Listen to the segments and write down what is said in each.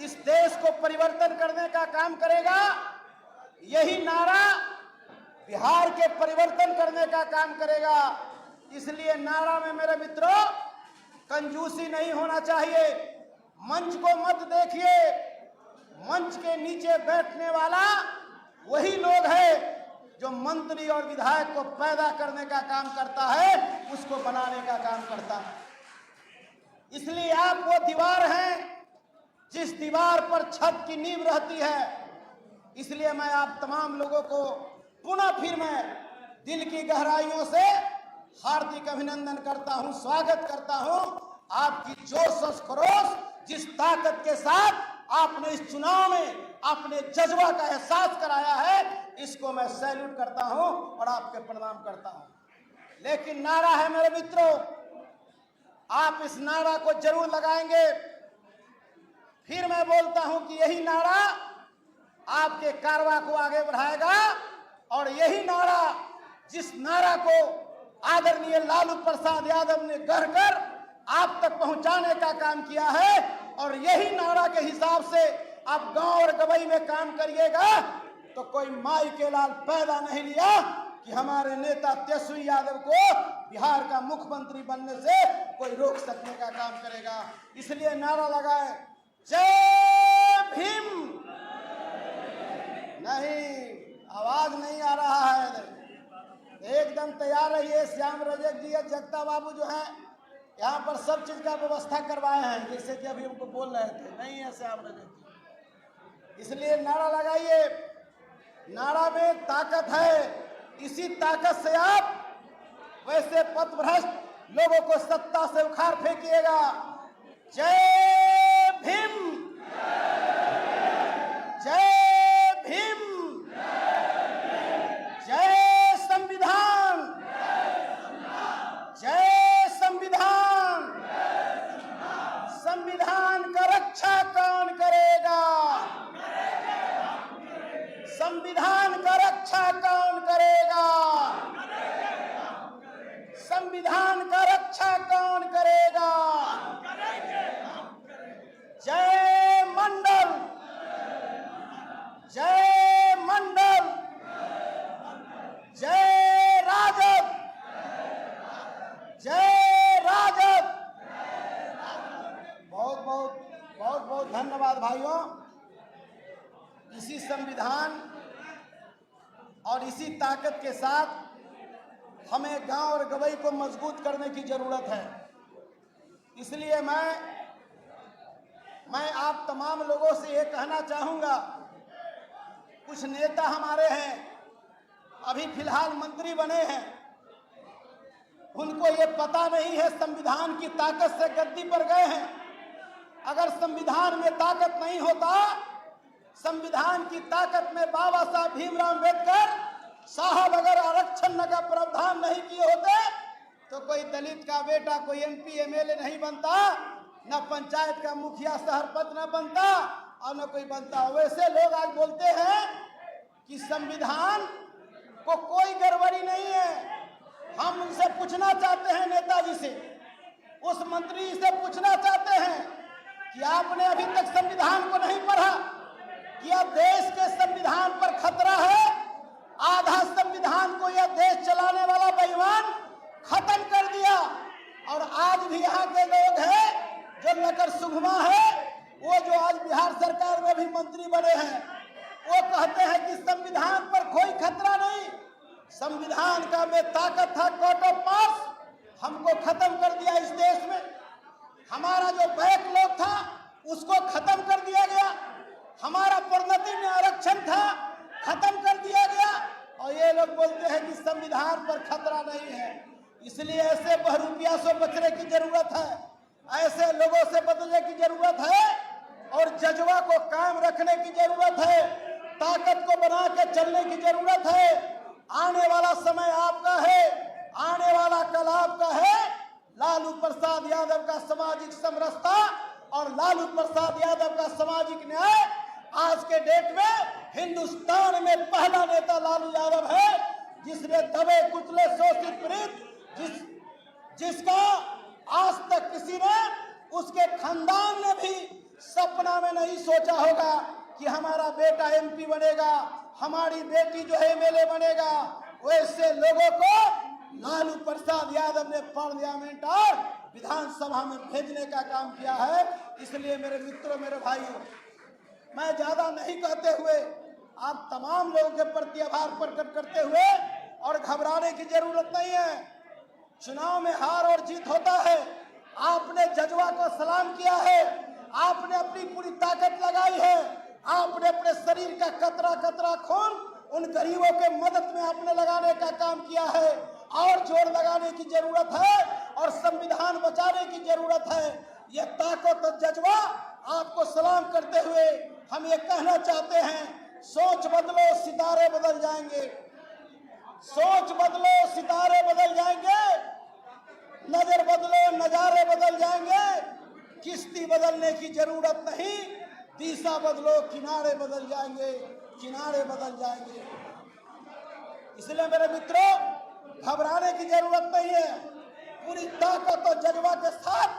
इस देश को परिवर्तन करने का काम करेगा। यही नारा बिहार के परिवर्तन करने का काम करेगा। इसलिए नारा में मेरे मित्रों कंजूसी नहीं होना चाहिए। मंच को मत देखिए, मंच के नीचे बैठने वाला वही लोग है जो मंत्री और विधायक को पैदा करने का काम करता है, उसको बनाने का काम करता है। इसलिए आप वो दीवार हैं जिस दीवार पर छत की नींव रहती है। इसलिए मैं आप तमाम लोगों को पुनः फिर मैं दिल की गहराइयों से हार्दिक अभिनंदन करता हूं, स्वागत करता हूं। आपकी जोश और खरोश, जिस ताकत के साथ आपने इस चुनाव में अपने जज्बा का एहसास कराया है, इसको मैं सैल्यूट करता हूं और आपके प्रणाम करता हूं। लेकिन नारा है मेरे मित्रों, आप इस नारा को जरूर लगाएंगे। फिर मैं बोलता हूं कि यही नारा आपके कारवा को आगे बढ़ाएगा और यही नारा, जिस नारा को आदरणीय लालू प्रसाद यादव ने गढ़कर आप तक पहुंचाने का काम किया है, और यही नारा के हिसाब से आप गांव और गवई में काम करिएगा तो कोई माई के लाल पैदा नहीं लिया कि हमारे नेता तेजस्वी यादव को बिहार का मुख्यमंत्री बनने से कोई रोक सकने का काम करेगा। इसलिए नारा लगाए, जय भीम। नहीं, आवाज नहीं आ रहा है। एकदम तैयार रहिए। श्याम रजक जी और जगता बाबू जो है यहाँ पर सब चीज का व्यवस्था करवाए हैं, जैसे कि अभी हमको बोल रहे थे। नहीं है श्याम रजक जी, इसलिए नारा लगाइए। नारा में ताकत है। इसी ताकत से आप वैसे पथभ्रष्ट लोगों को सत्ता से उखाड़ फेंकिएगा। जय भीम, जय भीम, जय संविधान, जय संविधान। संविधान का रक्षा कौन करेगा? संविधान का रक्षा कौन करेगा? संविधान का रक्षा कौन करेगा? जय मंडल, जय मंडल, जय राजद, जय राजद। बहुत बहुत बहुत बहुत धन्यवाद भाइयों। इसी संविधान और इसी ताकत के साथ हमें गांव और गवई को मजबूत करने की जरूरत है। इसलिए मैं आप तमाम लोगों से ये कहना चाहूंगा, कुछ नेता हमारे हैं अभी फिलहाल मंत्री बने हैं, उनको ये पता नहीं है संविधान की ताकत से गद्दी पर गए हैं। अगर संविधान में ताकत नहीं होता, संविधान की ताकत में बाबा साहब भीमराव अम्बेडकर साहब अगर आरक्षण का प्रावधान नहीं किए होते तो कोई दलित का बेटा कोई एमपी एमएलए नहीं बनता, न पंचायत का मुखिया सरपंच न बनता और न कोई बनता। वैसे लोग आज बोलते हैं कि संविधान को कोई गड़बड़ी नहीं है। हम उनसे पूछना चाहते हैं, नेताजी से, उस मंत्री से पूछना चाहते हैं कि आपने अभी तक संविधान को नहीं पढ़ा? क्या देश के संविधान पर खतरा है? आधा संविधान को यह देश चलाने वाला बेईमान खत्म कर दिया, और आज भी यहाँ के लोग हैं जो नकर सुगमा है, वो जो आज बिहार सरकार में भी मंत्री बने हैं, वो कहते हैं कि संविधान पर कोई खतरा नहीं। संविधान का में ताकत था, कोर्ट ऑफ मार्स हमको खत्म कर दिया। इस देश में हमारा जो बैकलॉग था उसको खत्म कर दिया गया, हमारा प्रोन्नति में आरक्षण था खत्म कर दिया गया, और ये लोग बोलते हैं कि संविधान पर खतरा नहीं है। इसलिए ऐसे बहरूपिया से बचने की जरूरत है, ऐसे लोगों से बदलने की जरूरत है और जज्बा को कायम रखने की जरूरत है, ताकत को बना के चलने की जरूरत है। आने वाला समय आपका है, आने वाला कल आपका है। लालू प्रसाद यादव का सामाजिक समरसता और लालू प्रसाद यादव का सामाजिक न्याय आज के डेट में हिंदुस्तान में पहला नेता लालू यादव है, जिसने दबे कुचले शोषित पीड़ित जिसका आज तक किसी ने, उसके खानदान ने भी सपना में नहीं सोचा होगा कि हमारा बेटा एमपी बनेगा, हमारी बेटी जो है एमएलए बनेगा। वैसे लोगों को लालू प्रसाद यादव ने पार्लियामेंट और विधानसभा में भेजने का काम किया है। इसलिए मेरे मित्रों, मेरे भाइयों, मैं ज्यादा नहीं कहते हुए आप तमाम लोगों के प्रति आभार प्रकट करते हुए, और घबराने की जरूरत नहीं है। चुनाव में हार और जीत होता है। आपने जज्बा को सलाम किया है, आपने अपनी पूरी ताकत लगाई है, आपने अपने शरीर का कतरा कतरा खून उन गरीबों के मदद में आपने लगाने का काम किया है। और जोर लगाने की जरूरत है और संविधान बचाने की जरूरत है। ये ताकत और जज्बा आपको सलाम करते हुए हम ये कहना चाहते हैं, सोच बदलो सितारे बदल जाएंगे, सोच बदलो सितारे बदल जाएंगे, नजर बदलो नजारे बदल जाएंगे। किश्ती बदलने की जरूरत नहीं, दिशा बदलो किनारे बदल जाएंगे, किनारे बदल जाएंगे। इसलिए मेरे मित्रों, घबराने की जरूरत नहीं है। पूरी ताकत और जज्बा के साथ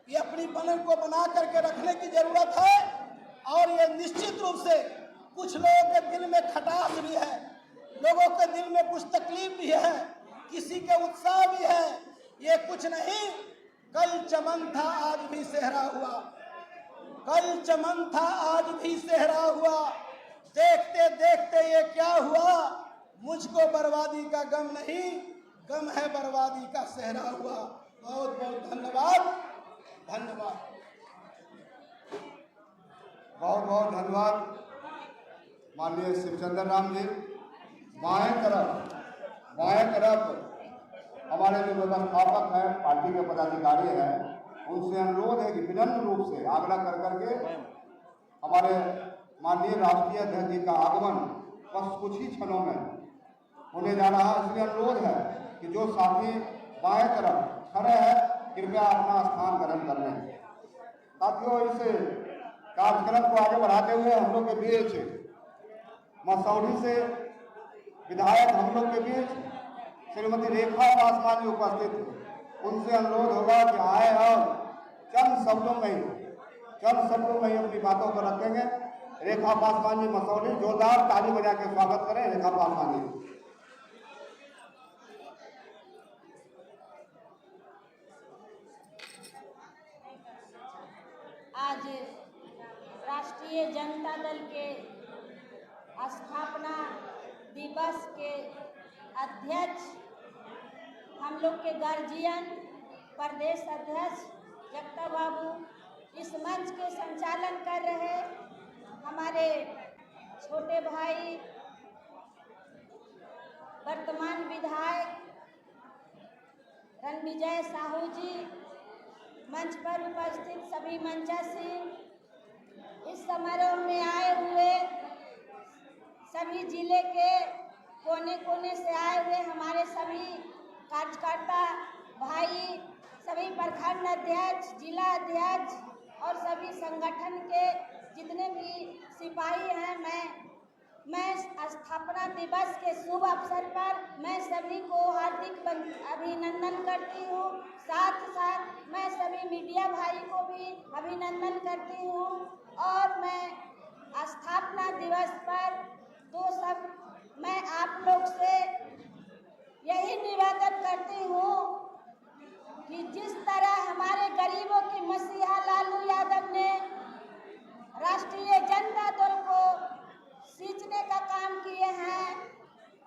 ये अपनी बनन को बना करके रखने की जरूरत है। और ये निश्चित रूप से कुछ लोगों के दिल में खटास भी है, लोगों के दिल में कुछ तकलीफ भी है, किसी के उत्साह भी है। ये कुछ नहीं, कल चमन था आज भी सेहरा हुआ, कल चमन था आज भी सेहरा हुआ, देखते देखते ये क्या हुआ, मुझको बर्बादी का गम नहीं, गम है बर्बादी का सेहरा हुआ। बहुत बहुत धन्यवाद, धन्यवाद, बहुत बहुत धन्यवाद माननीय शिवचंद्र राम जी। बाएं तरफ हमारे जो व्यवस्थापक हैं, पार्टी के पदाधिकारी हैं, उनसे अनुरोध है कि विनम्र रूप से आग्रह कर करके हमारे माननीय राष्ट्रीय अध्यक्ष जी का आगमन बस कुछ ही क्षणों में होने जा रहा है। इसलिए अनुरोध है कि जो साथी बाएं तरफ खड़े हैं, कृपया अपना स्थान ग्रहण कर लें। साथियों, इस कार्यक्रम को आगे बढ़ाते हुए हम लोग के बीच मसौढ़ी से विधायक हम लोग के बीच श्रीमती रेखा पासवान जी उपस्थित थे। उनसे अनुरोध होगा कि आए और चंद शब्दों में ही अपनी बातों को रखेंगे। रेखा पासवान जी मसौढ़ी, जोरदार ताली बजा के स्वागत करें रेखा पासवान जी। आज राष्ट्रीय जनता दल के स्थापना दिवस के अध्यक्ष, हम लोग के गार्जियन, प्रदेश अध्यक्ष जगता बाबू, इस मंच के संचालन कर रहे हमारे छोटे भाई वर्तमान विधायक रणविजय साहू जी, मंच पर उपस्थित सभी मंचासी, इस समारोह में आए हुए सभी जिले के कोने कोने से आए हुए हमारे सभी कार्यकर्ता भाई, सभी प्रखंड अध्यक्ष, जिला अध्यक्ष और सभी संगठन के जितने भी सिपाही हैं, मैं स्थापना दिवस के शुभ अवसर पर मैं सभी को हार्दिक अभिनंदन करती हूँ। साथ साथ मैं सभी मीडिया भाई को भी अभिनंदन करती हूँ। और मैं स्थापना दिवस पर दो शब्द मैं आप लोग से यही निवेदन करती हूँ कि जिस तरह हमारे गरीबों की मसीहा लालू यादव ने राष्ट्रीय जनता दल को सींचने का काम किए हैं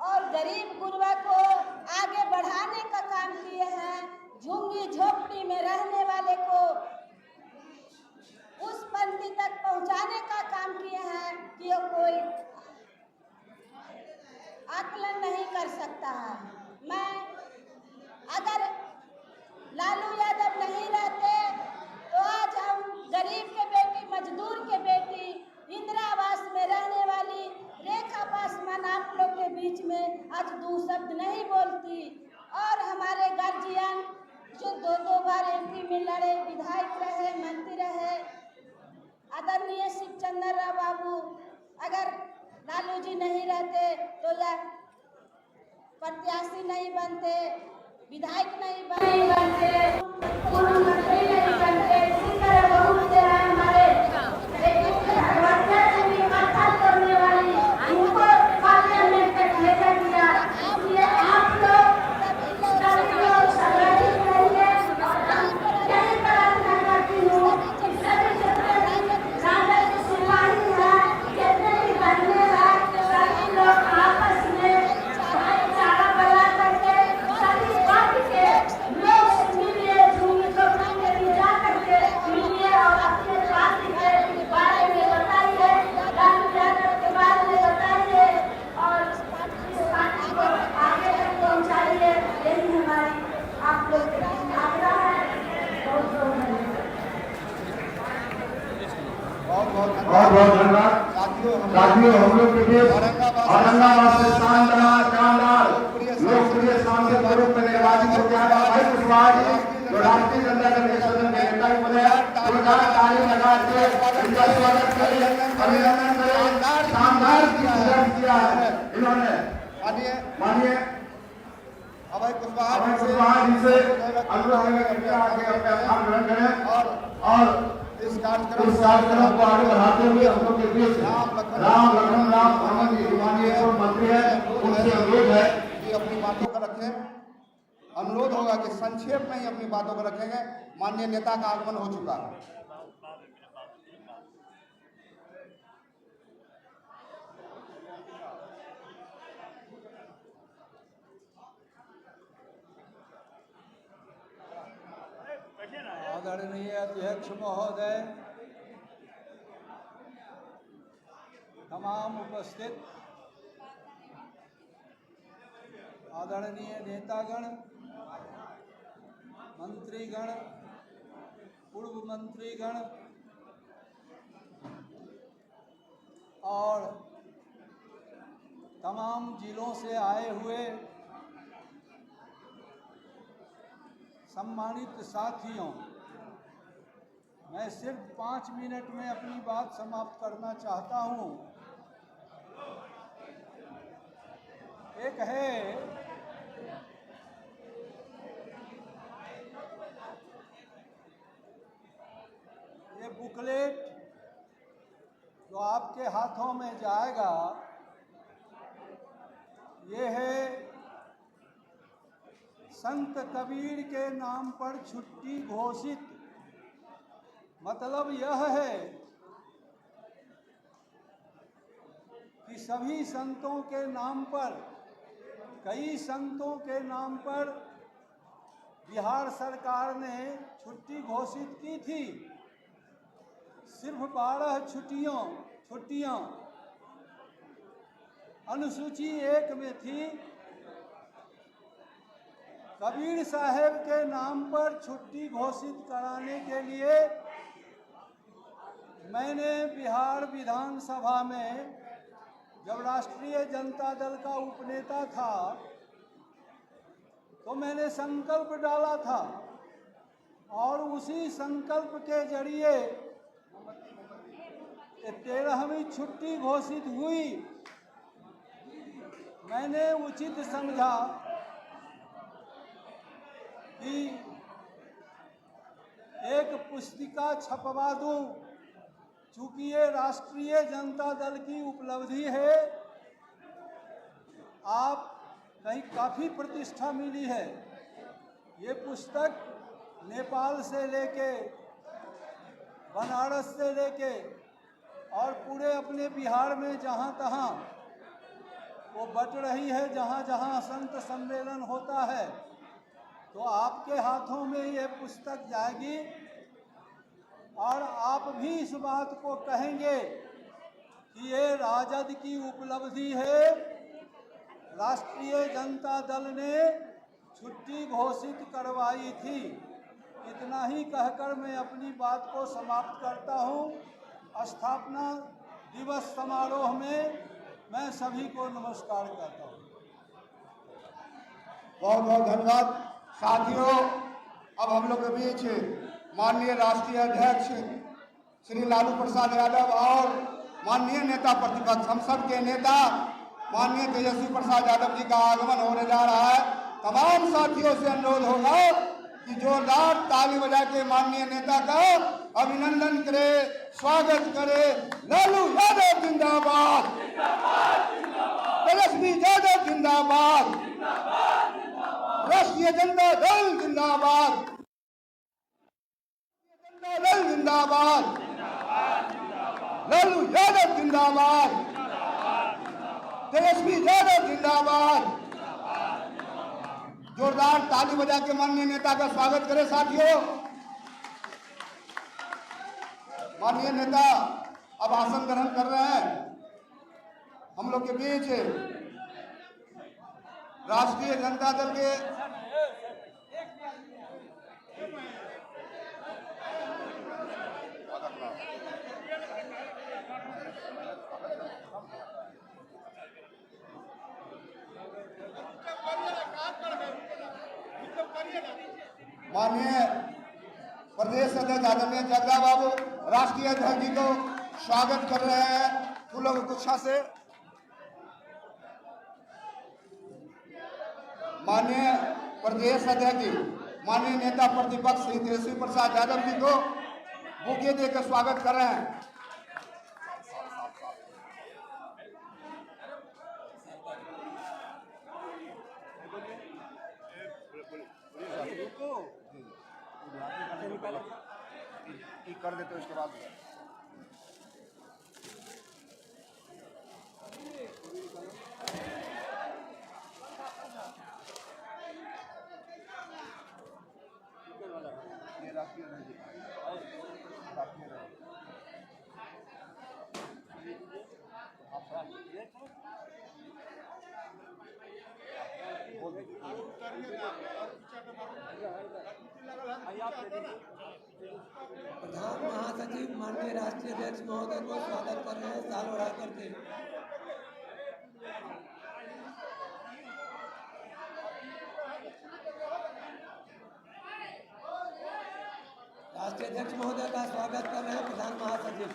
और गरीब गुरबा को आगे बढ़ाने का काम किए हैं, झुग्गी झोपड़ी में रहने वाले को उस पंक्ति तक पहुंचाने का काम किए हैं कि वो कोई आकलन नहीं कर सकता है। मैं अगर लालू यादव नहीं रहते तो आज हम गरीब के बेटी, मजदूर के बेटी, इंदिरा आवास में रहने वाली रेखा पासवान आप लोग के बीच में आज दो शब्द नहीं बोलती। और हमारे गार्जियन जो दो बार एमपी में लड़े, विधायक रहे, मंत्री रहे, आदरणीय शिवचंद्र राव बाबू, अगर लालू जी नहीं रहते तो या प्रत्याशी नहीं बनते, विधायक नहीं बनते, पूर्व मंत्री नहीं बनते। इसी तरह बहुत से हमारे बहुत बहुत धन्यवाद साथियों। हम लोग के बीच औरंगाबाद से शानदार लोकप्रिय सांसद के रूप में निर्वाचित हो गया भाई कुशवाहा जी, जो राष्ट्रीय जनता दल के सदन के नेता भी बने। जोरदार ताली लगा के इनका स्वागत करें, अभिनंदन करें। शानदार किया है इन्होंने। मानिए अभय कुशवाहा जी से अनुरोध है कि आगे अपने स्थान ग्रहण करें और इस कार्यक्रम को आगे बढ़ाते हुए हम लोग के बीच राम लखन जी माननीय पूर्व मंत्री है, उनसे अनुरोध है कि अपनी बातों को रखें। अनुरोध होगा कि संक्षेप में ही अपनी बातों को रखेंगे। माननीय नेता का आगमन हो चुका है। आदरणीय अध्यक्ष महोदय, तमाम उपस्थित आदरणीय नेतागण, मंत्रीगण, पूर्व मंत्रीगण और तमाम जिलों से आए हुए सम्मानित साथियों, मैं सिर्फ 5 मिनट में अपनी बात समाप्त करना चाहता हूँ। एक है ये बुकलेट जो आपके हाथों में जाएगा, ये है संत कबीर के नाम पर छुट्टी घोषित। मतलब यह है कि सभी संतों के नाम पर, कई संतों के नाम पर बिहार सरकार ने छुट्टी घोषित की थी। सिर्फ 12 छुट्टियां अनुसूची 1 में थी। कबीर साहब के नाम पर छुट्टी घोषित कराने के लिए मैंने बिहार विधानसभा में जब राष्ट्रीय जनता दल का उपनेता था तो मैंने संकल्प डाला था और उसी संकल्प के जरिए 13वीं छुट्टी घोषित हुई। मैंने उचित समझा कि एक पुस्तिका छपवा दूं, चूंकि ये राष्ट्रीय जनता दल की उपलब्धि है। आप कहीं काफ़ी प्रतिष्ठा मिली है। ये पुस्तक नेपाल से लेके, बनारस से लेके और पूरे अपने बिहार में जहाँ तहाँ वो बट रही है, जहाँ जहाँ संत सम्मेलन होता है। तो आपके हाथों में ये पुस्तक जाएगी और आप भी इस बात को कहेंगे कि ये राजद की उपलब्धि है। राष्ट्रीय जनता दल ने छुट्टी घोषित करवाई थी। इतना ही कहकर मैं अपनी बात को समाप्त करता हूँ। स्थापना दिवस समारोह में मैं सभी को नमस्कार करता हूँ। बहुत बहुत धन्यवाद साथियों। अब हम लोग के बीच माननीय राष्ट्रीय अध्यक्ष श्री लालू प्रसाद यादव और माननीय नेता प्रतिपक्ष, हम सब के नेता माननीय तेजस्वी प्रसाद यादव जी का आगमन होने जा रहा है। तमाम साथियों से अनुरोध होगा कि जोरदार ताली बजा के माननीय नेता का अभिनंदन करे, स्वागत करे। लालू यादव जिंदाबाद, तेजस्वी यादव जिंदाबाद, राष्ट्रीय जनता दल जिंदाबाद, जनता दल जिंदाबाद, लालू यादव जिंदाबाद, तेजस्वी यादव जिंदाबाद। जोरदार ताली बजा के माननीय नेता का स्वागत करें साथियों। माननीय नेता अब आसन ग्रहण कर रहे हैं। हम लोग के बीच राष्ट्रीय जनता दल के माननीय प्रदेश अध्यक्ष आदरणीय जगदा बाबू राष्ट्रीय अध्यक्ष जी को स्वागत कर रहे हैं फूलों की गुच्छा से। माननीय प्रदेश अध्यक्ष जी माननीय नेता प्रतिपक्ष श्री तेजस्वी प्रसाद यादव जी को बुके देकर स्वागत कर रहे हैं। कर देते उसके बाद प्रधान महासचिव माननीय राष्ट्रीय अध्यक्ष महोदय को स्वागत कर रहे हैं साल बढ़ा करके। राष्ट्रीय अध्यक्ष महोदय का स्वागत कर रहे हैं प्रधान महासचिव।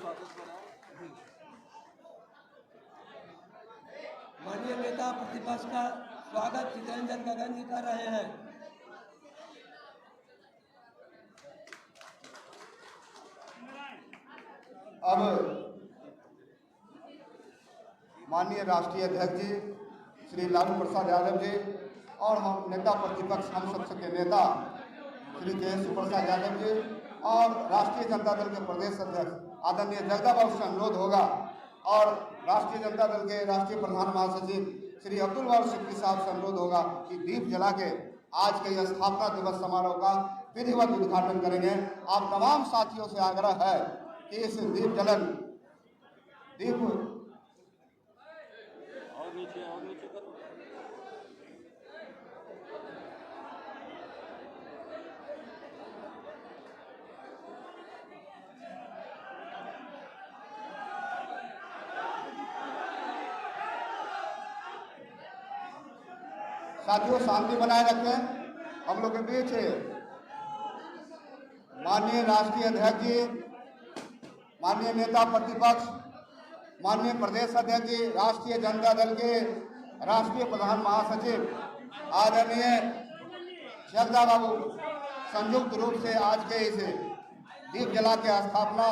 माननीय नेता प्रतिपक्ष का स्वागत चितरंजन गगन जी कर रहे हैं। अब माननीय राष्ट्रीय अध्यक्ष जी श्री लालू प्रसाद यादव जी और हम नेता प्रतिपक्ष हम सबसे के नेता श्री तेजस्वी प्रसाद यादव जी और राष्ट्रीय जनता दल के प्रदेश अध्यक्ष आदरणीय जगदा बाबू से अनुरोध होगा और राष्ट्रीय जनता दल के राष्ट्रीय प्रधान महासचिव श्री अब्दुल बाबू सिद्दीकी साहब से अनुरोध होगा कि दीप जला के आज के यह स्थापना दिवस समारोह का विधिवत उद्घाटन करेंगे। आप तमाम साथियों से आग्रह है कि इस दीप जलन दीप और नीचे करो। साथियों शांति बनाए रखें। हम लोग के बीच माननीय राष्ट्रीय अध्यक्ष जी माननीय नेता प्रतिपक्ष माननीय प्रदेश अध्यक्ष जी राष्ट्रीय जनता दल के राष्ट्रीय प्रधान महासचिव आदरणीय जगदा बाबू संयुक्त रूप से आज के इस दीप जला के स्थापना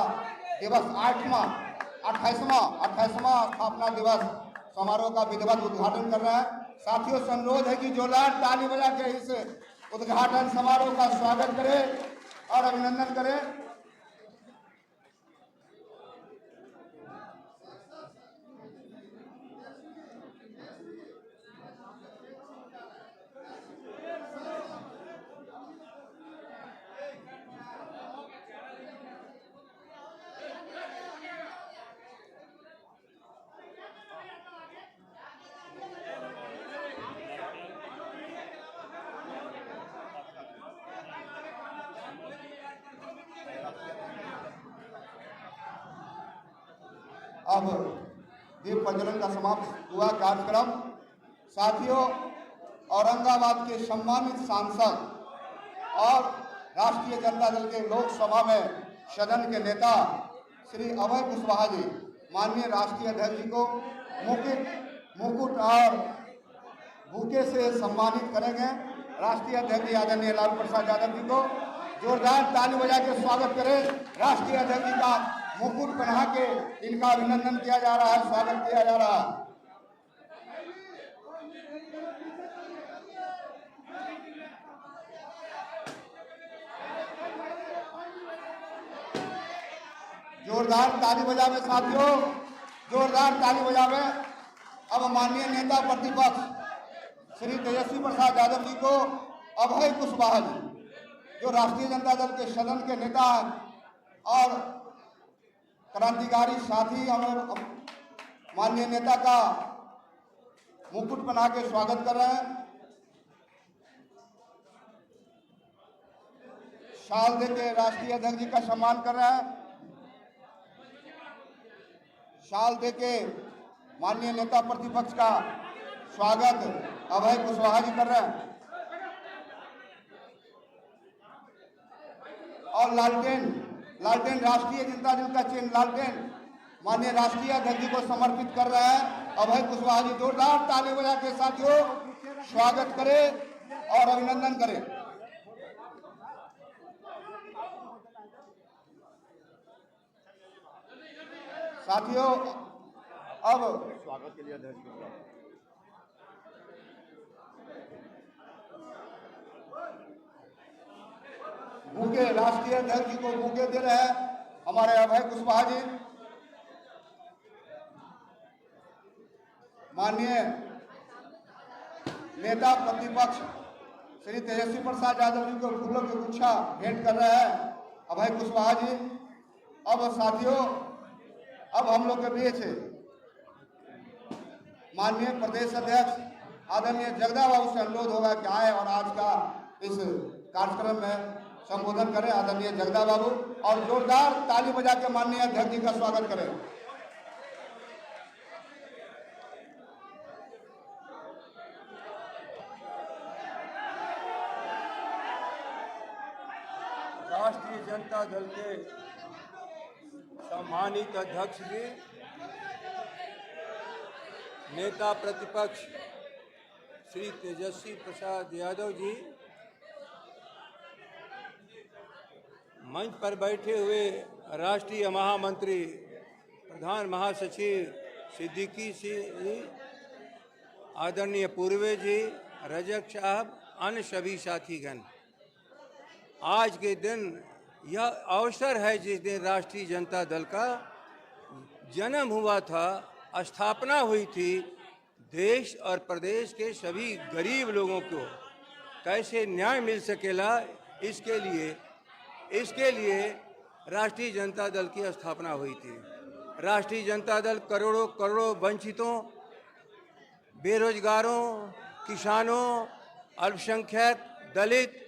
दिवस 28वां स्थापना दिवस समारोह का विधिवत उद्घाटन कर रहे हैं। साथियों से अनुरोध है कि जोरदार ताली बजा के इस उद्घाटन समारोह का स्वागत करें और अभिनंदन करें। अब दीप प्रज्वलन का समाप्त हुआ कार्यक्रम। साथियों, औरंगाबाद के सम्मानित सांसद और राष्ट्रीय जनता दल के लोकसभा में सदन के नेता श्री अभय कुशवाहा जी माननीय राष्ट्रीय अध्यक्ष जी को मुकुट और बुके से सम्मानित करेंगे। राष्ट्रीय अध्यक्ष जी आदरणीय लालू प्रसाद यादव जी को जोरदार ताली बजा के स्वागत करें। राष्ट्रीय अध्यक्ष जी का मुकुट पहना के इनका अभिनंदन किया जा रहा है, स्वागत किया जा रहा है। जोरदार ताली बजावे साथियों, जोरदार ताली बजावे। अब माननीय नेता प्रतिपक्ष श्री तेजस्वी प्रसाद यादव जी को अभय कुशवाहा जी जो राष्ट्रीय जनता दल के सदन के नेता हैं और क्रांतिकारी साथी हमें माननीय नेता का मुकुट बना के स्वागत कर रहे हैं। शाल दे के राष्ट्रीय अध्यक्ष जी का सम्मान कर रहे हैं। शाल दे के माननीय नेता प्रतिपक्ष का स्वागत अभय कुशवाहा जी कर रहे हैं। और लालटेन राष्ट्रीय जनता दल का चिन्ह लालटेन माननीय राष्ट्रीय अध्यक्ष जी को समर्पित कर रहा है। अभय कुशवाहा जी जोरदार ताली बजा के साथियों स्वागत करें और अभिनंदन करें। साथियों अब स्वागत के लिए अध्यक्ष बुके राष्ट्रीय अध्यक्ष जी को बुके दे रहे हैं हमारे अभय कुशवाहा जी। माननीय नेता प्रतिपक्ष श्री तेजस्वी प्रसाद यादव जी को फूलों की गुच्छा भेंट कर रहे हैं अभय कुशवाहा जी। अब साथियों अब हम लोग के बीच माननीय प्रदेश अध्यक्ष आदरणीय जगदा बाबू से अनुरोध होगा कि आए और आज का इस कार्यक्रम में संबोधन करें। आदरणीय जगदा बाबू और जोरदार ताली बजा के माननीय अध्यक्ष जी का स्वागत करें। राष्ट्रीय जनता दल के सम्मानित अध्यक्ष जी, नेता प्रतिपक्ष श्री तेजस्वी प्रसाद यादव जी, मंच पर बैठे हुए राष्ट्रीय महामंत्री प्रधान महासचिव सिद्दीकी जी, आदरणीय पूर्वे जी, रजक साहब, अन्य सभी साथीगण, आज के दिन यह अवसर है जिस दिन राष्ट्रीय जनता दल का जन्म हुआ था, स्थापना हुई थी। देश और प्रदेश के सभी गरीब लोगों को कैसे न्याय मिल सकेला, इसके लिए राष्ट्रीय जनता दल की स्थापना हुई थी। राष्ट्रीय जनता दल करोड़ों करोड़ों वंचितों, बेरोजगारों, किसानों, अल्पसंख्यक, दलित,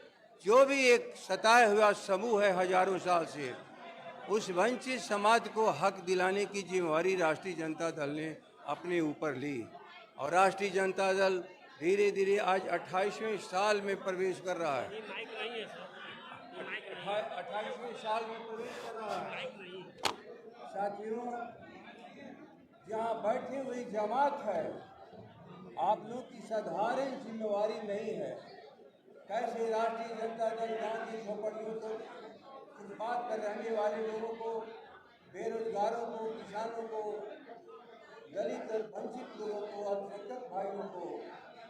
जो भी एक सताए हुआ समूह है हजारों साल से, उस वंचित समाज को हक दिलाने की जिम्मेवारी राष्ट्रीय जनता दल ने अपने ऊपर ली। और राष्ट्रीय जनता दल धीरे धीरे आज 28वें साल में प्रवेश कर रहा है। 28वें साल में प्रवेश कर रहा है। साथियों, जहाँ बैठी हुई जमात है, आप लोग की साधारण जिम्मेवारी नहीं है। कैसे राष्ट्रीय जनता दल गांधी झोपड़ियों को, फुटपाथ पर रहने वाले लोगों को, बेरोजगारों को, किसानों को, दलित और वंचित लोगों को, अल्पसंख्यक भाइयों को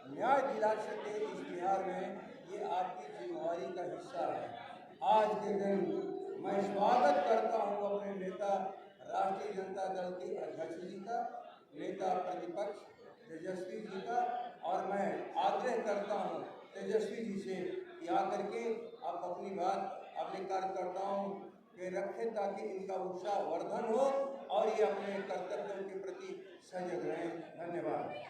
न्याय दिला सके, इस बिहार में ये आपकी जिम्मेवारी का हिस्सा है। आज के दिन मैं स्वागत करता हूँ अपने नेता राष्ट्रीय जनता दल के अध्यक्ष जी का, नेता प्रतिपक्ष तेजस्वी जी का, और मैं आग्रह करता हूँ तेजस्वी जी से कि आकर के आप अपनी बात अपने कार्यकर्ताओं के रखें ताकि इनका उत्साह वर्धन हो और ये अपने कर्तव्यों के प्रति सजग रहें। धन्यवाद।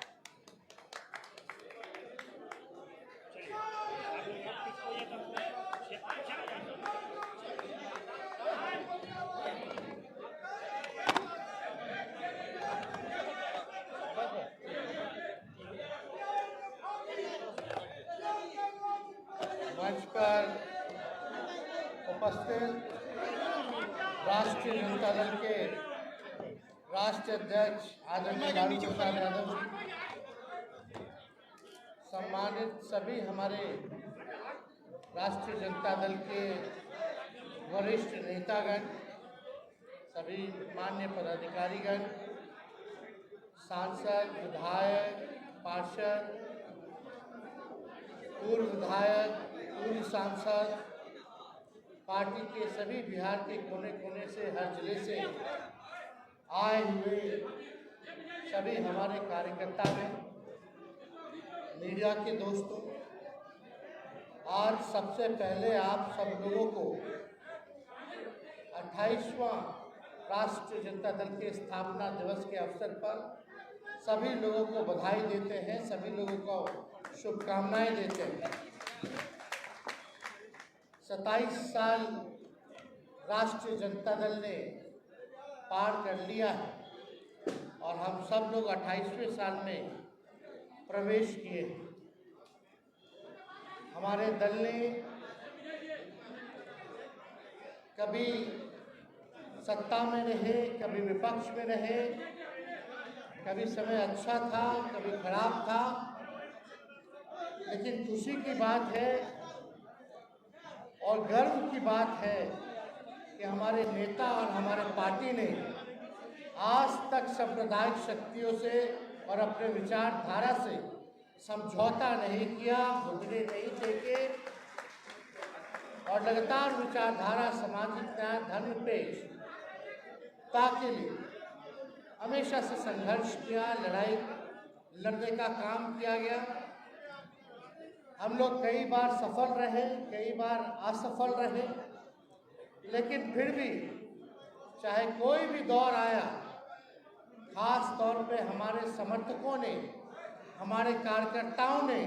मंच पर उपस्थित राष्ट्रीय जनता दल के राष्ट्रीय अध्यक्ष आदरणीय लालू प्रसाद यादव जी, सम्मानित सभी हमारे राष्ट्रीय जनता दल के वरिष्ठ नेतागण, सभी माननीय पदाधिकारीगण, सांसद, विधायक, पार्षद, पूर्व विधायक, पूर्व सांसद, पार्टी के सभी बिहार के कोने कोने से, हर जिले से आए हुए सभी हमारे कार्यकर्ता में, मीडिया के दोस्तों, आज सबसे पहले आप सब लोगों को 28वां राष्ट्रीय जनता दल के स्थापना दिवस के अवसर पर सभी लोगों को बधाई देते हैं, सभी लोगों को शुभकामनाएं देते हैं। 27 साल राष्ट्रीय जनता दल ने पार कर लिया है और हम सब लोग 28वें साल में प्रवेश किए हैं। हमारे दल ने कभी सत्ता में रहे, कभी विपक्ष में रहे, कभी समय अच्छा था, कभी खराब था, लेकिन खुशी की बात है और गर्व की बात है कि हमारे नेता और हमारे पार्टी ने आज तक सांप्रदायिक शक्तियों से और अपने विचारधारा से समझौता नहीं किया, घुटने नहीं टेके और लगातार विचारधारा, सामाजिक न्याय, धर्मनिरपेक्षता के लिए हमेशा से संघर्ष किया, लड़ाई लड़ने का काम किया गया। हम लोग कई बार सफल रहे, कई बार असफल रहे, लेकिन फिर भी चाहे कोई भी दौर आया, खास तौर पे हमारे समर्थकों ने, हमारे कार्यकर्ताओं ने,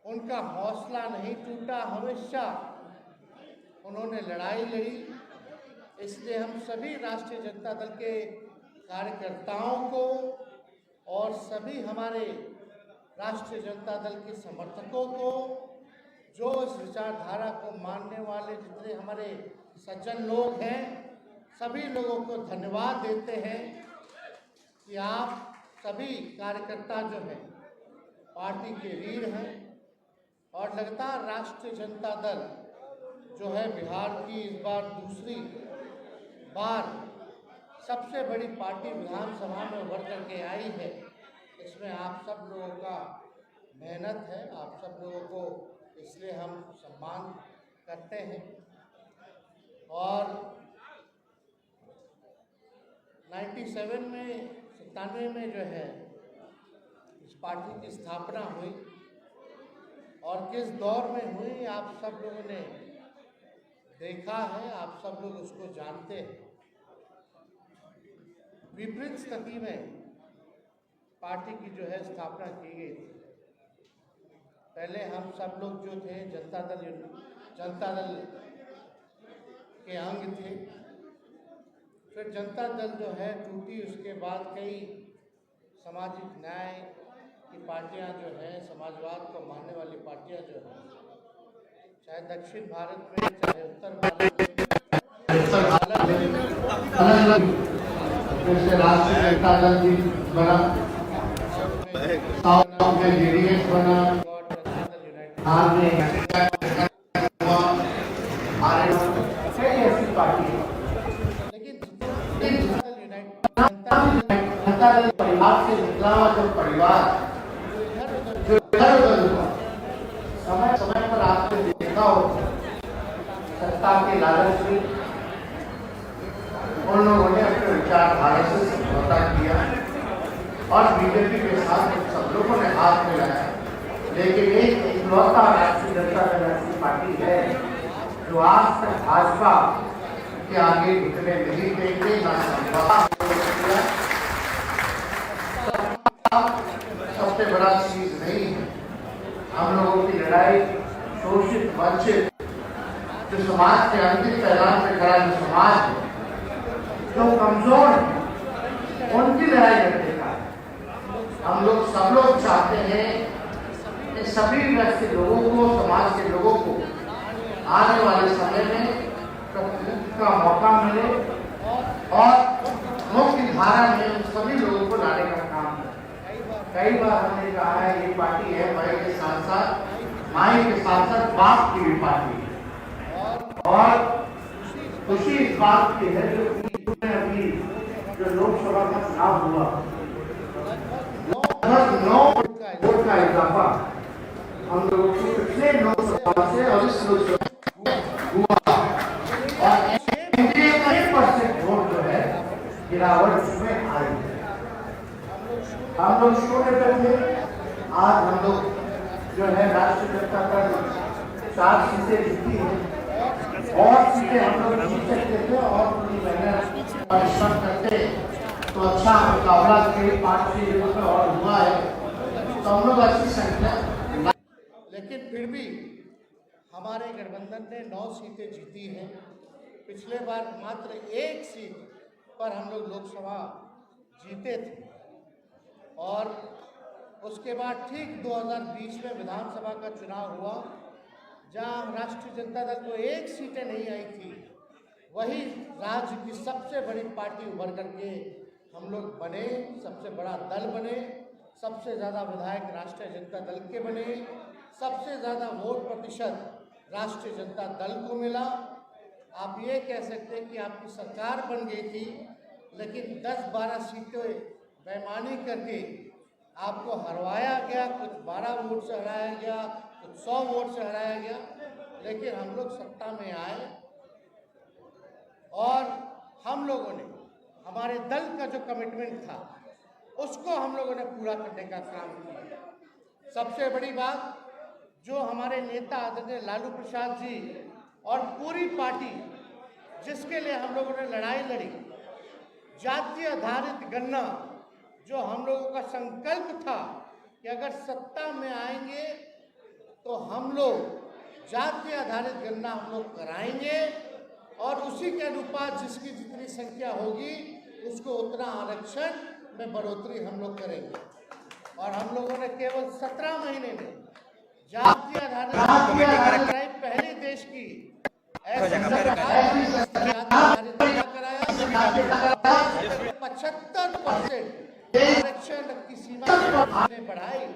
उनका हौसला नहीं टूटा, हमेशा उन्होंने लड़ाई लड़ी। इसलिए हम सभी राष्ट्रीय जनता दल के कार्यकर्ताओं को और सभी हमारे राष्ट्रीय जनता दल के समर्थकों को, जो इस विचारधारा को मानने वाले जितने हमारे सज्जन लोग हैं, सभी लोगों को धन्यवाद देते हैं कि आप सभी कार्यकर्ता जो हैं पार्टी के वीर हैं और लगातार राष्ट्रीय जनता दल जो है बिहार की इस बार दूसरी बार सबसे बड़ी पार्टी विधानसभा में उभर करके आई है। इसमें आप सब लोगों का मेहनत है, आप सब लोगों को इसलिए हम सम्मान करते हैं। और 97 में 97 में जो है इस पार्टी की स्थापना हुई और किस दौर में हुई आप सब लोगों ने देखा है, आप सब लोग उसको जानते हैं। विपरीत स्थिति में पार्टी की जो है स्थापना की गई थी। पहले हम सब लोग जो थे जनता दल के अंग थे, फिर जनता दल जो है टूटी, उसके बाद कई सामाजिक न्याय की पार्टियां जो हैं, समाजवाद को मानने वाली पार्टियां जो हैं, चाहे दक्षिण भारत में चाहे उत्तर भारत में अलग जैसे राष्ट्रीय जनता दल भी बना, साउथ में जेडीएस बना, बिहार में ऐसी पार्टी है। जनता दल परिवार से निकला हुआ जो परिवार जो इधर उधर हुआ, समय समय पर आपने देखा हो सत्ता के लालच में उन लोगों ने अपने विचारधारा से समझौता किया और बीजेपी के साथ सब लोगों ने हाथ मिलाया। लेकिन एक इकलौता राष्ट्रीय जनता दल ऐसी पार्टी है जो आज तक भाजपा के आगे घुटने नहीं देंगे, ना समझौता किया। सबसे बड़ा चीज नहीं है। हम लोगों की लड़ाई शोषित, वंचित, जो समाज के अंतिम पैदान पे खड़ा जो समाज है, जो कमजोर है, उनकी लड़ाई लड़ने का हम लोग सब लोग चाहते हैं कि सभी वैसे लोगों को, समाज के लोगों को आने वाले समय में प्रतिनिधित्व का मौका मिले और मुख्य धारा में सभी लोगों को लाने का काम है। कई बार हमने कहा है ये पार्टी है भाई के साथ साथ माई के साथ साथ बाप की भी पार्टी है। और खुशी इस बात की है जो अभी जो लोकसभा का चुनाव हुआ, 9 वोट का इजाफा हम लोगों को पिछले लोकसभा से और इस लोकसभा हुआ और 1% वोट जो है गिरावट उसमें आई है। हम लोग शून्य पे थे, आज हम लोग जो है राष्ट्रीय जनता दल 4 सीटें जीती है और सीटें हम लोग जीत सकते थे और पूरी मेहनत परिश्रम करते तो अच्छा मुकाबला के 5 सीटों पे और हुआ है तो हम लोग अच्छी संख्या। लेकिन फिर भी हमारे गठबंधन ने 9 सीटें जीती हैं। पिछले बार मात्र 1 सीट पर हम लोग लोकसभा जीते थे और उसके बाद ठीक 2020 में विधानसभा का चुनाव हुआ जहाँ राष्ट्रीय जनता दल को 1 सीटें नहीं आई थी, वही राज्य की सबसे बड़ी पार्टी उभर करके हम लोग बने, सबसे बड़ा दल बने, सबसे ज़्यादा विधायक राष्ट्रीय जनता दल के बने, सबसे ज़्यादा वोट प्रतिशत राष्ट्रीय जनता दल को मिला। आप ये कह सकते हैं कि आपकी सरकार बन गई थी, लेकिन 10-12 सीटें बेईमानी करके आपको हरवाया गया, कुछ 12 वोट से हराया गया, कुछ 100 वोट से हराया गया। लेकिन हम लोग सत्ता में आए और हम लोगों ने हमारे दल का जो कमिटमेंट था उसको हम लोगों ने पूरा करने का काम किया। सबसे बड़ी बात, जो हमारे नेता आदरणीय लालू प्रसाद जी और पूरी पार्टी जिसके लिए हम लोगों ने लड़ाई लड़ी, जाति आधारित गणना, जो हम लोगों का संकल्प था कि अगर सत्ता में आएंगे तो हम लोग जाति आधारित गणना हम लोग कराएंगे और उसी के अनुपात जिसकी जितनी संख्या होगी उसको उतना आरक्षण में बढ़ोतरी हम लोग करेंगे। और हम लोगों ने केवल 17 महीने में जाति आधारित पहले देश की ऐसी सरकार कराया 75% आरक्षण की सीमा ने बढ़ाई,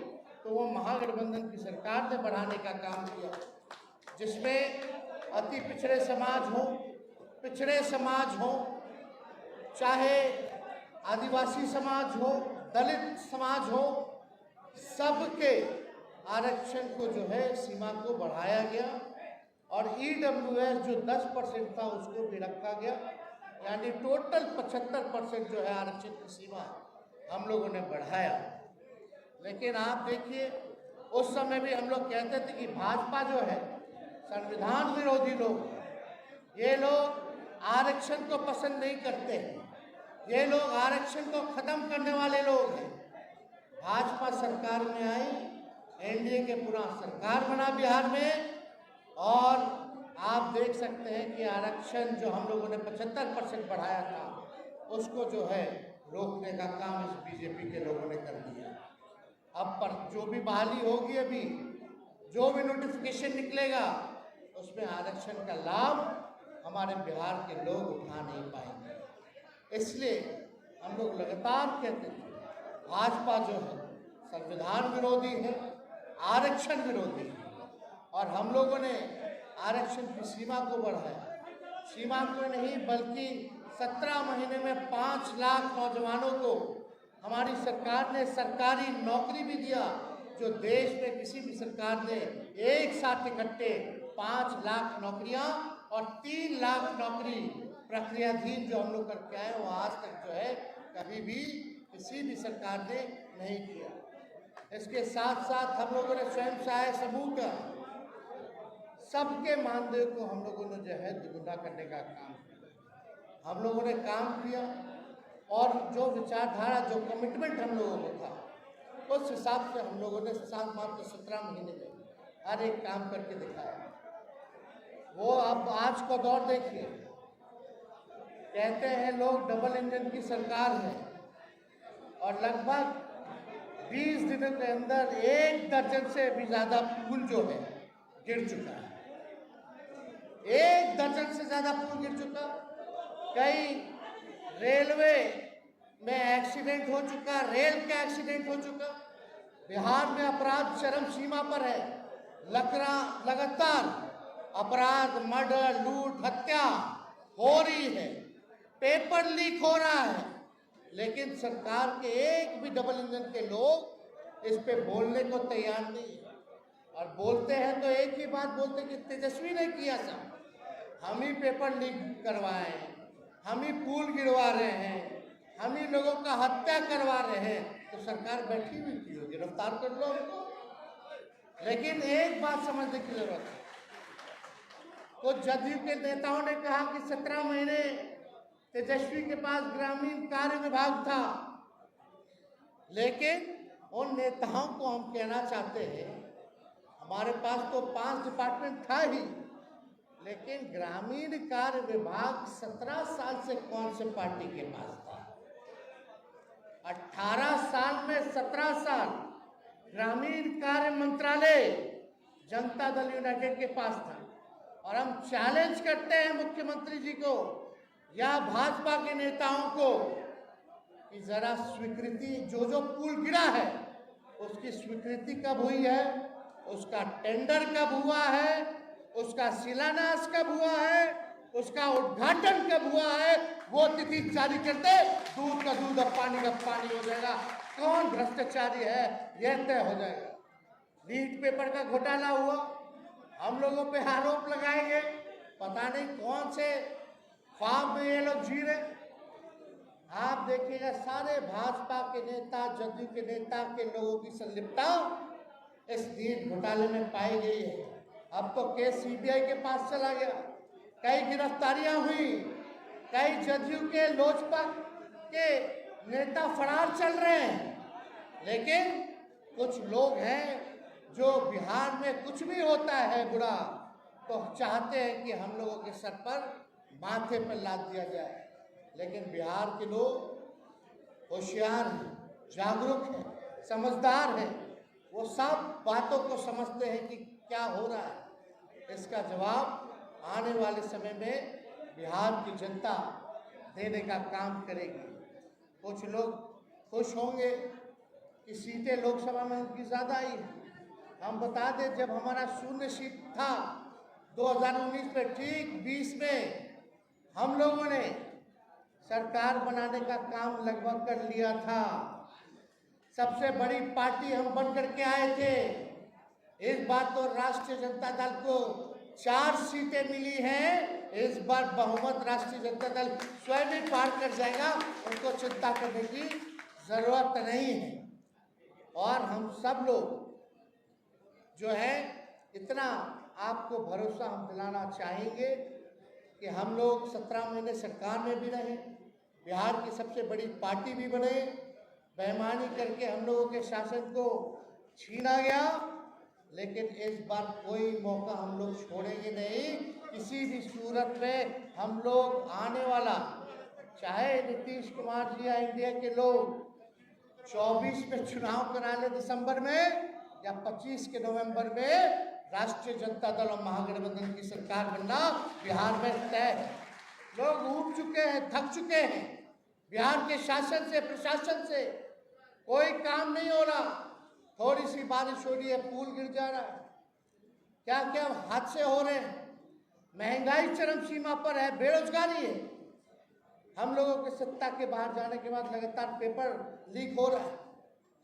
तो वो महागठबंधन की सरकार ने बढ़ाने का काम किया, जिसमें अति पिछड़े समाज हो, चाहे आदिवासी समाज हो, दलित समाज हो, सबके आरक्षण को जो है सीमा को बढ़ाया गया। और EWS जो 10% था उसको भी रखा गया, यानी टोटल 75% जो है आरक्षण की सीमा हम लोगों ने बढ़ाया। लेकिन आप देखिए, उस समय भी हम लोग कहते थे कि भाजपा जो है संविधान विरोधी लोग, ये लोग आरक्षण को पसंद नहीं करते हैं, ये लोग आरक्षण को खत्म करने वाले लोग हैं। भाजपा सरकार में आई, NDA के पूरा सरकार बना बिहार में, और आप देख सकते हैं कि आरक्षण जो हम लोगों ने 75% बढ़ाया था उसको जो है रोकने का काम इस बीजेपी के लोगों ने कर दिया। अब पर जो भी बहाली होगी, अभी जो भी नोटिफिकेशन निकलेगा उसमें आरक्षण का लाभ हमारे बिहार के लोग उठा नहीं पाएंगे। इसलिए हम लोग लगातार कहते हैं भाजपा जो है संविधान विरोधी है, आरक्षण विरोधी है। और हम लोगों ने आरक्षण की सीमा को बढ़ाया, सीमा को नहीं बल्कि 17 महीने में 5 लाख नौजवानों को हमारी सरकार ने सरकारी नौकरी भी दिया, जो देश में किसी भी सरकार ने एक साथ इकट्ठे 5 लाख नौकरियां और 3 लाख नौकरी प्रक्रियाधीन जो हम लोग करके आए, वो आज तक जो है कभी भी किसी भी सरकार ने नहीं किया। इसके साथ साथ हम लोगों ने स्वयं सहायक समूह का सबके मानदेय को हम लोगों ने जो है दुगुना करने का काम किया। हम लोगों ने काम किया और जो विचारधारा, जो कमिटमेंट हम लोगों को था, उस हिसाब से हम लोगों ने मात्र 17 महीने में हर एक काम करके दिखाया। वो अब आज का दौर देखिए, कहते हैं लोग डबल इंजन की सरकार है, और लगभग 20 दिनों के अंदर 1 दर्जन से भी ज़्यादा पुल जो है गिर चुका है। 1 दर्जन से ज़्यादा पुल गिर चुका। कई रेलवे में एक्सीडेंट हो चुका, रेल का एक्सीडेंट हो चुका। बिहार में अपराध चरम सीमा पर है। लगातार अपराध, मर्डर, लूट, हत्या हो रही है, पेपर लीक हो रहा है, लेकिन सरकार के एक भी डबल इंजन के लोग इस पे बोलने को तैयार नहीं है। और बोलते हैं तो एक ही बात बोलते कि तेजस्वी ने किया सब, हम ही पेपर लीक करवाए हैं, हम ही पुल गिरवा रहे हैं, हम ही लोगों का हत्या करवा रहे हैं, तो सरकार बैठी हुई क्यों? गिरफ्तार कर लो उनको। लेकिन एक बात समझने की जरूरत है, कुछ जदयू के नेताओं ने कहा कि 17 महीने तेजस्वी के पास ग्रामीण कार्य विभाग था, लेकिन उन नेताओं को हम कहना चाहते हैं, हमारे पास तो 5 डिपार्टमेंट था ही, लेकिन ग्रामीण कार्य विभाग 17 साल से कौन से पार्टी के पास था? 18 साल में 17 साल ग्रामीण कार्य मंत्रालय जनता दल यूनाइटेड के पास था। और हम चैलेंज करते हैं मुख्यमंत्री जी को या भाजपा के नेताओं को कि जरा स्वीकृति, जो पुल गिरा है उसकी स्वीकृति कब हुई है, उसका टेंडर कब हुआ है, उसका शिलान्यास कब हुआ है, उसका उद्घाटन कब हुआ है, वो तिथि जारी कर दे। दूध का दूध और पानी का पानी हो जाएगा। कौन भ्रष्टाचारी है यह तय हो जाएगा। लीड पेपर का घोटाला हुआ, हम लोगों पे आरोप लगाएंगे, पता नहीं कौन से ख्वाब में ये लोग जी रहे। आप देखिएगा सारे भाजपा के नेता, जदयू के नेता के लोगों की संलिप्तता इस लीड घोटाले में पाई गई है। अब तो केस सीबीआई के पास चला गया, कई गिरफ्तारियां हुई, कई जदयू के, लोजपा के नेता फरार चल रहे हैं। लेकिन कुछ लोग हैं जो बिहार में कुछ भी होता है बुरा तो चाहते हैं कि हम लोगों के सर पर, माथे पर लाद दिया जाए। लेकिन बिहार के लोग होशियार हैं, जागरूक हैं, समझदार हैं, वो सब बातों को समझते हैं कि क्या हो रहा है। इसका जवाब आने वाले समय में बिहार की जनता देने का काम करेगी। कुछ लोग खुश होंगे कि सीटें लोकसभा में उनकी ज़्यादा आई हैं। हम बता दें, जब हमारा 0 सीट था 2019 में, ठीक 20 में हम लोगों ने सरकार बनाने का काम लगभग कर लिया था। सबसे बड़ी पार्टी हम बन करके आए थे। इस बार तो राष्ट्रीय जनता दल को 4 सीटें मिली हैं। इस बार बहुमत राष्ट्रीय जनता दल स्वयं ही पार कर जाएगा, उनको चिंता करने की जरूरत नहीं है। और हम सब लोग जो है इतना आपको भरोसा हम दिलाना चाहेंगे कि हम लोग 17 महीने सरकार में भी रहे, बिहार की सबसे बड़ी पार्टी भी बने, बेईमानी करके हम लोगों के शासन को छीना गया, लेकिन इस बार कोई मौका हम लोग छोड़ेंगे नहीं। किसी भी सूरत में हम लोग आने वाला, चाहे नीतीश कुमार जी या इंडिया के लोग 24 में चुनाव करा ले दिसंबर में, या 25 के नवंबर में राष्ट्रीय जनता दल और महागठबंधन की सरकार बनना बिहार में तय है। लोग ऊब चुके हैं, थक चुके हैं। बिहार के शासन से, प्रशासन से कोई काम नहीं हो रहा। थोड़ी सी बारिश हो रही है, पुल गिर जा रहा है, क्या क्या हादसे हो रहे हैं, महंगाई चरम सीमा पर है, बेरोजगारी है। हम लोगों के सत्ता के बाहर जाने के बाद लगातार पेपर लीक हो रहा है,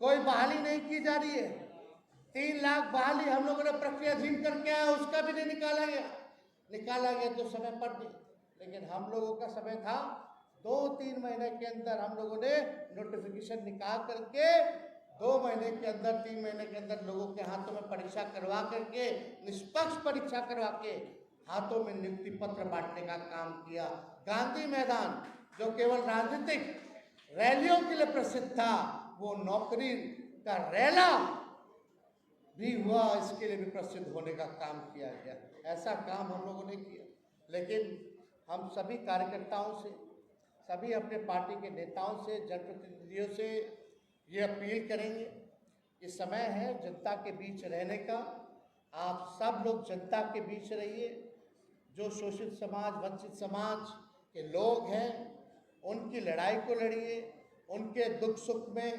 कोई बहाली नहीं की जा रही है। 3 लाख बहाली हम लोगों ने प्रक्रियाधीन करके आया, उसका भी नहीं निकाला गया तो समय पर नहीं। लेकिन हम लोगों का समय था 2-3 महीने के अंदर हम लोगों ने नोटिफिकेशन निकाल करके 2 महीने के अंदर, 3 महीने के अंदर लोगों के हाथों में परीक्षा करवा करके, निष्पक्ष परीक्षा करवा के हाथों में नियुक्ति पत्र बांटने का काम किया। गांधी मैदान जो केवल राजनीतिक रैलियों के लिए प्रसिद्ध था, वो नौकरी का रैला भी हुआ, इसके लिए भी प्रसिद्ध होने का काम किया गया। ऐसा काम हम लोगों ने किया। लेकिन हम सभी कार्यकर्ताओं से, सभी अपने पार्टी के नेताओं से, जनप्रतिनिधियों से ये अपील करेंगे कि समय है जनता के बीच रहने का। आप सब लोग जनता के बीच रहिए। जो शोषित समाज, वंचित समाज के लोग हैं, उनकी लड़ाई को लड़िए, उनके दुख सुख में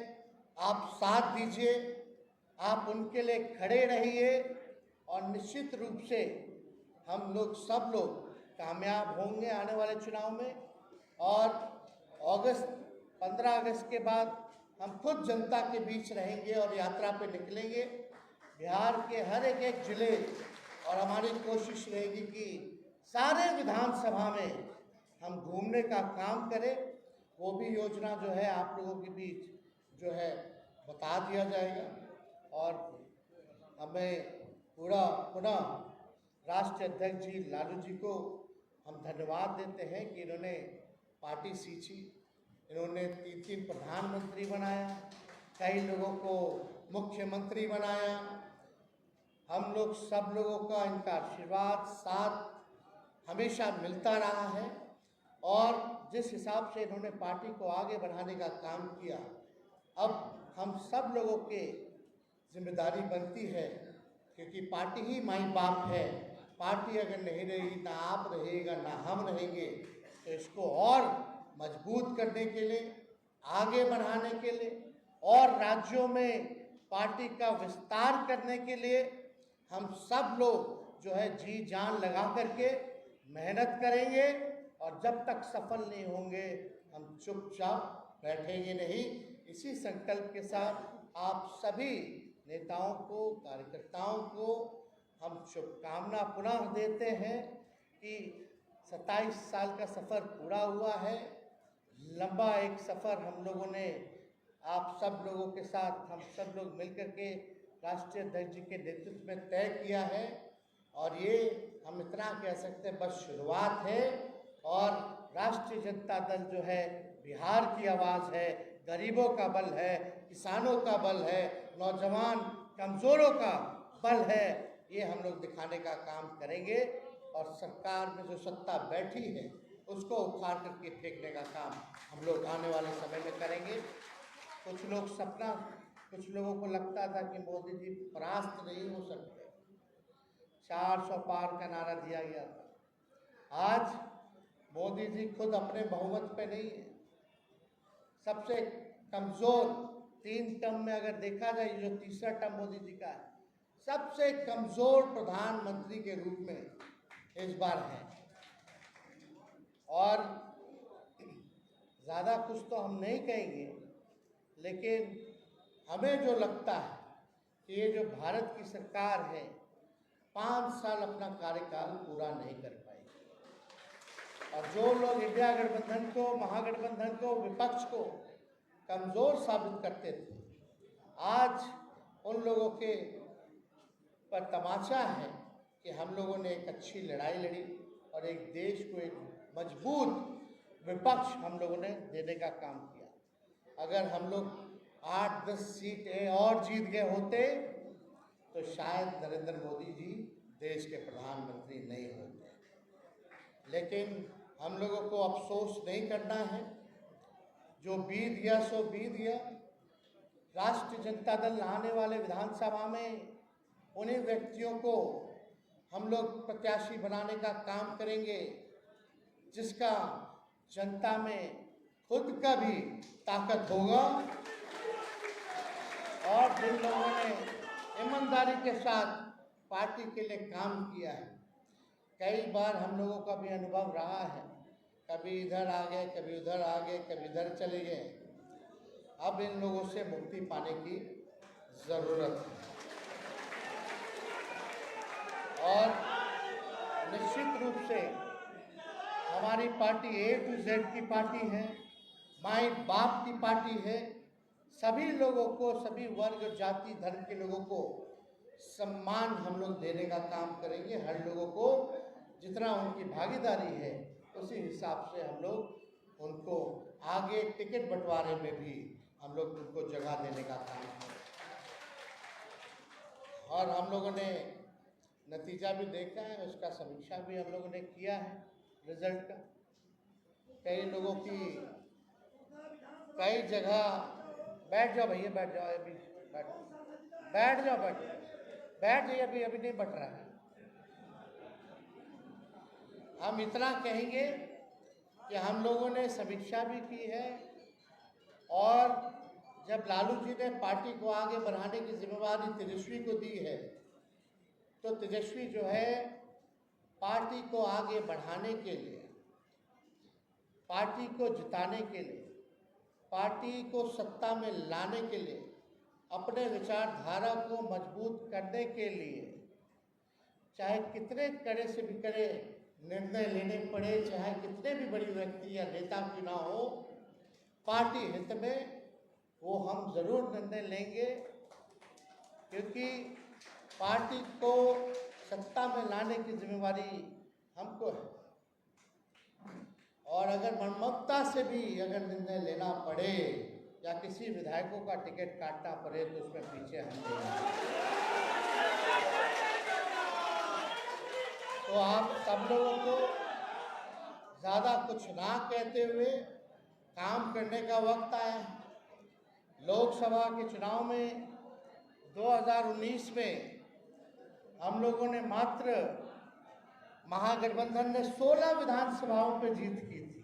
आप साथ दीजिए, आप उनके लिए खड़े रहिए और निश्चित रूप से हम लोग सब लोग कामयाब होंगे आने वाले चुनाव में। और 15 अगस्त के बाद हम खुद जनता के बीच रहेंगे और यात्रा पे निकलेंगे बिहार के हर एक जिले। और हमारी कोशिश रहेगी कि सारे विधानसभा में हम घूमने का काम करें। वो भी योजना जो है आप लोगों के बीच जो है बता दिया जाएगा। और हमें पुनः राष्ट्रीय अध्यक्ष जी लालू जी को हम धन्यवाद देते हैं कि इन्होंने पार्टी सींची, इन्होंने 3 प्रधानमंत्री बनाया, कई लोगों को मुख्यमंत्री बनाया। हम लोग सब लोगों का इनका आशीर्वाद साथ हमेशा मिलता रहा है। और जिस हिसाब से इन्होंने पार्टी को आगे बढ़ाने का काम किया, अब हम सब लोगों के जिम्मेदारी बनती है क्योंकि पार्टी ही माई बाप है। पार्टी अगर नहीं रहेगी, ना आप रहेगा ना हम रहेंगे, तो इसको और मजबूत करने के लिए, आगे बढ़ाने के लिए और राज्यों में पार्टी का विस्तार करने के लिए हम सब लोग जो है जी जान लगा करके मेहनत करेंगे। और जब तक सफल नहीं होंगे हम चुपचाप बैठेंगे नहीं। इसी संकल्प के साथ आप सभी नेताओं को, कार्यकर्ताओं को हम शुभकामना पुनः देते हैं कि 27 साल का सफ़र पूरा हुआ है। लंबा एक सफ़र हम लोगों ने आप सब लोगों के साथ, हम सब लोग मिलकर के राष्ट्रीय अध्यक्ष जी के नेतृत्व में तय किया है। और ये हम इतना कह सकते हैं बस शुरुआत है। और राष्ट्रीय जनता दल जो है बिहार की आवाज़ है, गरीबों का बल है, किसानों का बल है, नौजवान कमज़ोरों का बल है। ये हम लोग दिखाने का काम करेंगे और सरकार में जो सत्ता बैठी है उसको उखाड़ करके फेंकने का काम हम लोग आने वाले समय में करेंगे। कुछ लोगों को लगता था कि मोदी जी परास्त नहीं हो सकते, 400 पार का नारा दिया गया था। आज मोदी जी खुद अपने बहुमत पे नहीं है। सबसे कमज़ोर 3 टर्म में अगर देखा जाए, जो तीसरा टर्म मोदी जी का है, सबसे कमज़ोर प्रधानमंत्री के रूप में इस बार है। और ज़्यादा कुछ तो हम नहीं कहेंगे, लेकिन हमें जो लगता है कि ये जो भारत की सरकार है 5 साल अपना कार्यकाल पूरा नहीं कर पाएगी। और जो लोग इंडिया गठबंधन को, महागठबंधन को, विपक्ष को कमज़ोर साबित करते थे, आज उन लोगों के पर तमाचा है कि हम लोगों ने एक अच्छी लड़ाई लड़ी और एक देश को एक मजबूत विपक्ष हम लोगों ने देने का काम किया। अगर हम लोग 8-10 सीटें और जीत गए होते तो शायद नरेंद्र मोदी जी देश के प्रधानमंत्री नहीं होते। लेकिन हम लोगों को अफसोस नहीं करना है, जो बीत गया सो बीत गया। राष्ट्रीय जनता दल आने वाले विधानसभा में उन्हीं व्यक्तियों को हम लोग प्रत्याशी बनाने का काम करेंगे जिसका जनता में खुद का भी ताकत होगा और जिन लोगों ने ईमानदारी के साथ पार्टी के लिए काम किया है। कई बार हम लोगों का भी अनुभव रहा है, कभी इधर आ गए, कभी उधर आ गए, कभी इधर चले गए। अब इन लोगों से मुक्ति पाने की ज़रूरत है। और निश्चित रूप से हमारी पार्टी A to Z की पार्टी है, माई बाप की पार्टी है। सभी लोगों को, सभी वर्ग, जाति, धर्म के लोगों को सम्मान हम लोग देने का काम करेंगे। हर लोगों को जितना उनकी भागीदारी है उसी हिसाब से हम लोग उनको आगे टिकट बंटवारे में भी हम लोग उनको जगह देने का काम करेंगे। और हम लोगों ने नतीजा भी देखा है, उसका समीक्षा भी हम लोगों ने किया है रिजल्ट का। कई लोगों की कई जगह, बैठ जाओ भैया, बैठ जाओ, अभी बैठ जाओ, बैठ जाइए, अभी नहीं बैठ रहा है। हम इतना कहेंगे कि हम लोगों ने समीक्षा भी की है और जब लालू जी ने पार्टी को आगे बढ़ाने की जिम्मेवारी तेजस्वी को दी है, तो तेजस्वी जो है पार्टी को आगे बढ़ाने के लिए, पार्टी को जिताने के लिए, पार्टी को सत्ता में लाने के लिए, अपने विचारधारा को मजबूत करने के लिए चाहे कितने कड़े से भी कड़े निर्णय लेने पड़े, चाहे कितने भी बड़ी व्यक्ति या नेता की ना हो, पार्टी हित में वो हम ज़रूर निर्णय लेंगे। क्योंकि पार्टी को सत्ता में लाने की जिम्मेवारी हमको है। और अगर मनमत्ता से भी अगर निर्णय लेना पड़े या किसी विधायकों का टिकट काटना पड़े तो उसमें पीछे हम नहीं। तो आप सब लोगों को ज़्यादा कुछ ना कहते हुए काम करने का वक्त आया है। लोकसभा के चुनाव में 2019 में हम लोगों ने मात्र महागठबंधन ने 16 विधानसभाओं पे जीत की थी,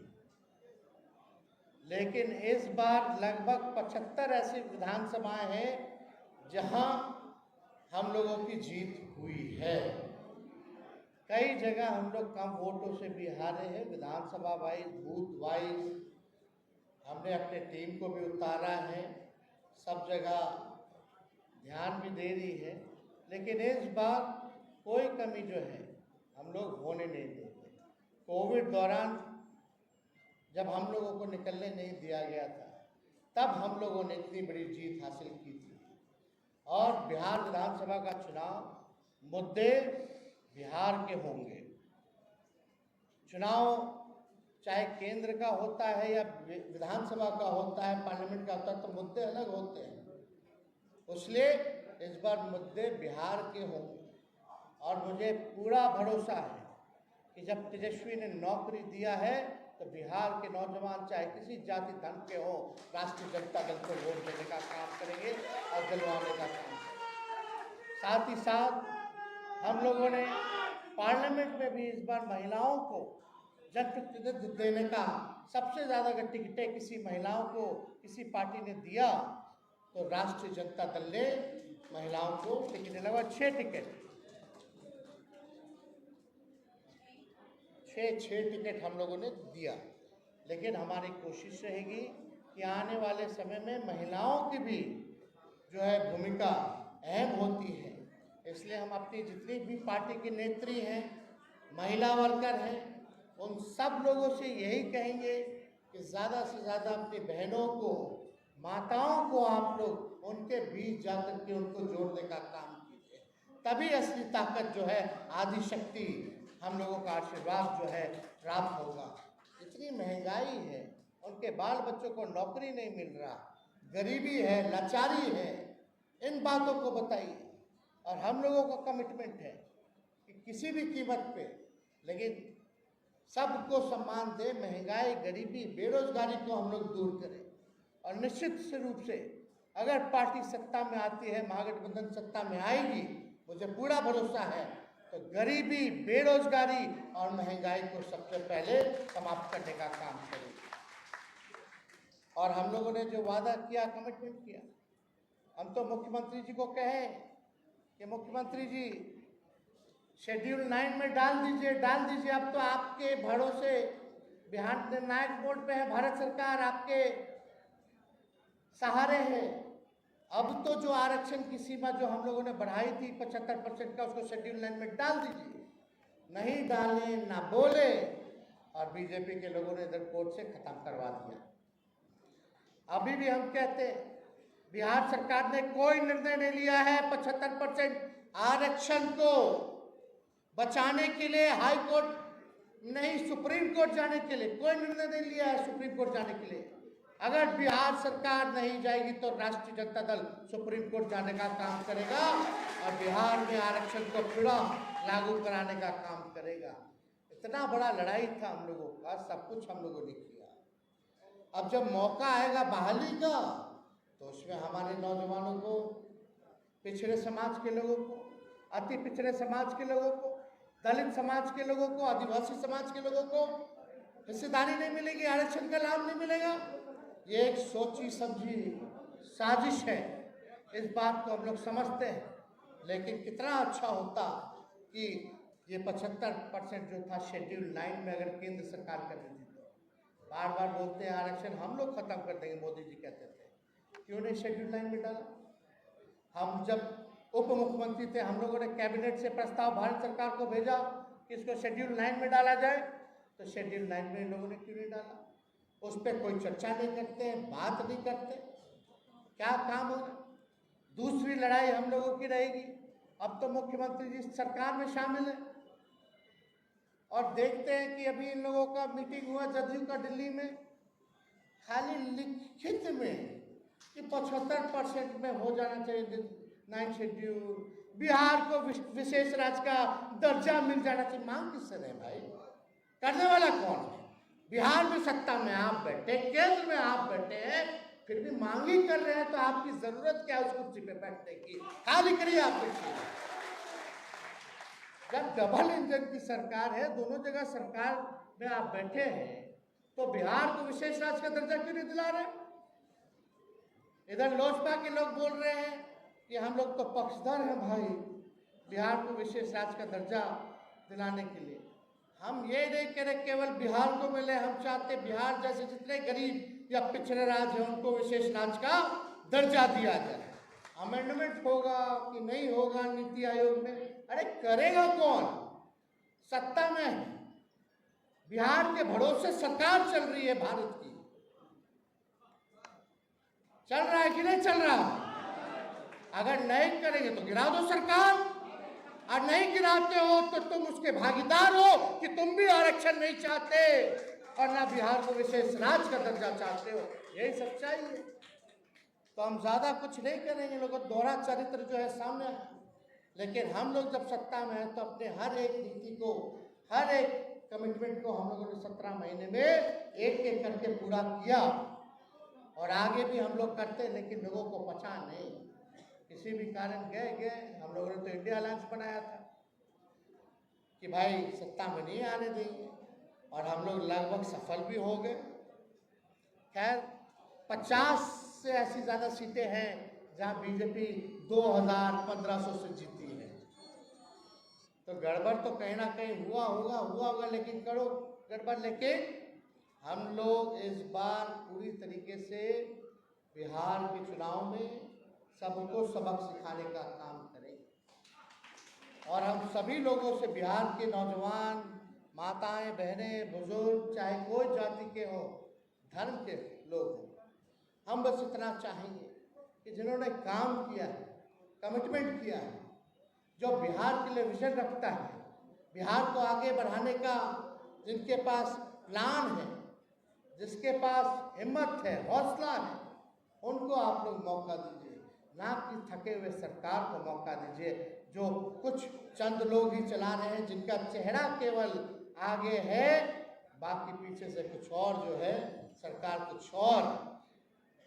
लेकिन इस बार लगभग 75 ऐसी विधानसभाएं हैं जहां हम लोगों की जीत हुई है। कई जगह हम लोग कम वोटों से भी हारे हैं, विधानसभा वाइज, बूथ वाइज हमने अपने टीम को भी उतारा है, सब जगह ध्यान भी दे रही है, लेकिन इस बार कोई कमी जो है हम लोग होने नहीं देंगे। कोविड दौरान जब हम लोगों को निकलने नहीं दिया गया था, तब हम लोगों ने इतनी बड़ी जीत हासिल की थी। और बिहार विधानसभा का चुनाव मुद्दे बिहार के होंगे। चुनाव चाहे केंद्र का होता है या विधानसभा का होता है, पार्लियामेंट का होता है, तो मुद्दे अलग होते हैं। इसलिए इस बार मुद्दे बिहार के होंगे और मुझे पूरा भरोसा है कि जब तेजस्वी ने नौकरी दिया है तो बिहार के नौजवान चाहे किसी जाति धर्म के हो, राष्ट्रीय जनता दल को वोट देने का काम करेंगे और दिलवाने का काम करेंगे। साथ ही साथ हम लोगों ने पार्लियामेंट में भी इस बार महिलाओं को जनप्रतिनिधित्व देने का, सबसे ज़्यादा अगर टिकटें किसी महिलाओं को किसी पार्टी ने दिया तो राष्ट्रीय जनता दल ने महिलाओं को टिकट लगभग 6 टिकट, 6 टिकट हम लोगों ने दिया। लेकिन हमारी कोशिश रहेगी कि आने वाले समय में महिलाओं की भी जो है भूमिका अहम होती है, इसलिए हम अपनी जितनी भी पार्टी की नेत्री हैं, महिला वर्कर हैं, उन सब लोगों से यही कहेंगे कि ज़्यादा से ज़्यादा अपनी बहनों को, माताओं को आप लोग उनके बीच जाकर के उनको जोड़ने का काम कीजिए, तभी असली ताकत जो है, आदि शक्ति, हम लोगों का आशीर्वाद जो है प्राप्त होगा। इतनी महंगाई है, उनके बाल बच्चों को नौकरी नहीं मिल रहा, गरीबी है, लाचारी है, इन बातों को बताइए। और हम लोगों का कमिटमेंट है कि किसी भी कीमत पे, लेकिन सबको सम्मान दे, महंगाई, गरीबी, बेरोजगारी को हम लोग दूर करें। और निश्चित रूप से अगर पार्टी सत्ता में आती है, महागठबंधन सत्ता में आएगी, मुझे पूरा भरोसा है तो गरीबी, बेरोजगारी और महंगाई को सबसे पहले समाप्त करने का काम करेगी। और हम लोगों ने जो वादा किया, कमिटमेंट किया, हम तो मुख्यमंत्री जी को कहें कि मुख्यमंत्री जी शेड्यूल 9 में डाल दीजिए, डाल दीजिए। अब तो आपके भरोसे बिहार निर्णायक बोर्ड पे है, भारत सरकार आपके सहारे है। अब तो जो आरक्षण की सीमा जो हम लोगों ने बढ़ाई थी 75% का, उसको शेड्यूल 9 में डाल दीजिए। नहीं डाले, ना बोले, और बीजेपी के लोगों ने इधर कोर्ट से खत्म करवा दिया। अभी भी हम कहते हैं बिहार सरकार ने कोई निर्णय नहीं लिया है 75% आरक्षण को बचाने के लिए, हाई कोर्ट नहीं, सुप्रीम कोर्ट जाने के लिए कोई निर्णय नहीं लिया है, सुप्रीम कोर्ट जाने के लिए। अगर बिहार सरकार नहीं जाएगी तो राष्ट्रीय जनता दल सुप्रीम कोर्ट जाने का काम करेगा और बिहार में आरक्षण को पूरा लागू कराने का काम करेगा। इतना बड़ा लड़ाई था हम लोगों का, सब कुछ हम लोगों ने किया। अब जब मौका आएगा बहाली का, तो उसमें हमारे नौजवानों को, पिछड़े समाज के लोगों को, अति पिछड़े समाज के लोगों को, दलित समाज के लोगों को, आदिवासी समाज के लोगों को हिस्सेदारी नहीं मिलेगी, आरक्षण का लाभ नहीं मिलेगा। ये एक सोची समझी साजिश है, इस बात को हम लोग समझते हैं। लेकिन कितना अच्छा होता कि ये 75% जो था शेड्यूल 9 में अगर केंद्र सरकार कर देती तो। बार बार बोलते हैं आरक्षण हम लोग खत्म कर देंगे, मोदी जी कहते थे, क्यों नहीं शेड्यूल 9 में डाला? हम जब उप मुख्यमंत्री थे, हम लोगों ने कैबिनेट से प्रस्ताव भारत सरकार को भेजा कि इसको शेड्यूल 9 में डाला जाए, तो शेड्यूल 9 में इन लोगों ने क्यों नहीं डाला? उस पर कोई चर्चा नहीं करते, बात नहीं करते, क्या काम हो रहा? दूसरी लड़ाई हम लोगों की रहेगी। अब तो मुख्यमंत्री जी सरकार में शामिल है और देखते हैं कि अभी इन लोगों का मीटिंग हुआ जदयू का दिल्ली में, खाली लिखित में कि 75% में हो जाना चाहिए 9 शेड्यूल, बिहार को विशेष राज्य का दर्जा मिल जाना चाहिए। मांग किससे रहे भाई? करने वाला कौन है? बिहार में सत्ता में आप बैठे, केंद्र में आप बैठे हैं, फिर भी मांग ही कर रहे हैं, तो आपकी जरूरत क्या है उस कुर्सी पे बैठने की? खाली करिए आप कुर्सी। जब डबल इंजन की सरकार है, दोनों जगह सरकार में आप बैठे हैं, तो बिहार को विशेष राज्य का दर्जा क्यों नहीं दिला रहे? इधर लोजपा के लोग बोल रहे हैं कि हम लोग तो पक्षधर हैं भाई बिहार को विशेष राज्य का दर्जा दिलाने के लिए। हम ये नहीं कह रहे केवल बिहार को मिले, हम चाहते बिहार जैसे जितने गरीब या पिछड़े राज्य हैं उनको विशेष राज्य का दर्जा दिया जाए। अमेंडमेंट होगा कि नहीं होगा नीति आयोग में, अरे करेगा कौन? सत्ता में है, बिहार के भरोसे सरकार चल रही है भारत की। चल रहा है कि नहीं चल रहा? अगर नहीं करेंगे तो गिरा दो सरकार, और नहीं गिराते हो तो तुम उसके भागीदार हो कि तुम भी आरक्षण नहीं चाहते और ना बिहार को विशेष राज्य का दर्जा चाहते हो। यही सच्चाई है। तो हम ज्यादा कुछ नहीं करेंगे, लोगों को दोहरा चरित्र जो है सामने है। लेकिन हम लोग जब सत्ता में हैं तो अपने हर एक नीति को, हर एक कमिटमेंट को हम लोगों ने 17 महीने में एक एक करके पूरा किया और आगे भी हम लोग करते, लेकिन लोगों को पचा नहीं। किसी भी कारण गए हम लोगों ने तो इंडिया अलायंस बनाया था कि भाई सत्ता में नहीं आने देंगे, और हम लोग लगभग सफल भी हो गए। खैर 50 से ऐसी ज़्यादा सीटें हैं जहां बीजेपी 2500 से जीती है। तो गड़बड़ तो कहीं ना कहीं हुआ होगा, लेकिन करो गड़बड़। लेकिन हम लोग इस बार पूरी तरीके से बिहार के चुनाव में सबको सबक सिखाने का काम करेंगे। और हम सभी लोगों से, बिहार के नौजवान, माताएं, बहनें, बुजुर्ग, चाहे कोई जाति के हो, धर्म के लोग हों, हम बस इतना चाहेंगे कि जिन्होंने काम किया है, कमिटमेंट किया है, जो बिहार के लिए विजन रखता है, बिहार को आगे बढ़ाने का जिनके पास प्लान है, जिसके पास हिम्मत है, हौसला है, उनको आप लोग मौका दीजिए, ना कि थके हुए सरकार को मौका दीजिए जो कुछ चंद लोग ही चला रहे हैं, जिनका चेहरा केवल आगे है, बाकी पीछे से कुछ और जो है सरकार कुछ और,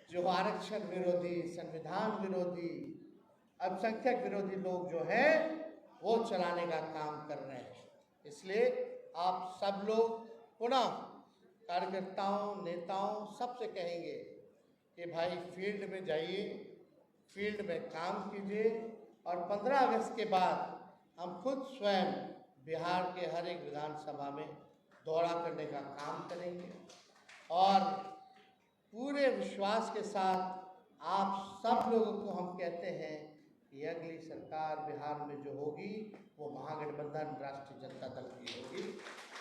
जो आरक्षण विरोधी, संविधान विरोधी, अल्पसंख्यक विरोधी लोग जो हैं वो चलाने का काम कर रहे हैं। इसलिए आप सब लोग पुनः कार्यकर्ताओं, नेताओं सबसे कहेंगे कि भाई फील्ड में जाइए, फील्ड में काम कीजिए, और 15 अगस्त के बाद हम खुद स्वयं बिहार के हर एक विधानसभा में दौरा करने का काम करेंगे। और पूरे विश्वास के साथ आप सब लोगों को हम कहते हैं कि अगली सरकार बिहार में जो होगी वो महागठबंधन राष्ट्रीय जनता दल की होगी।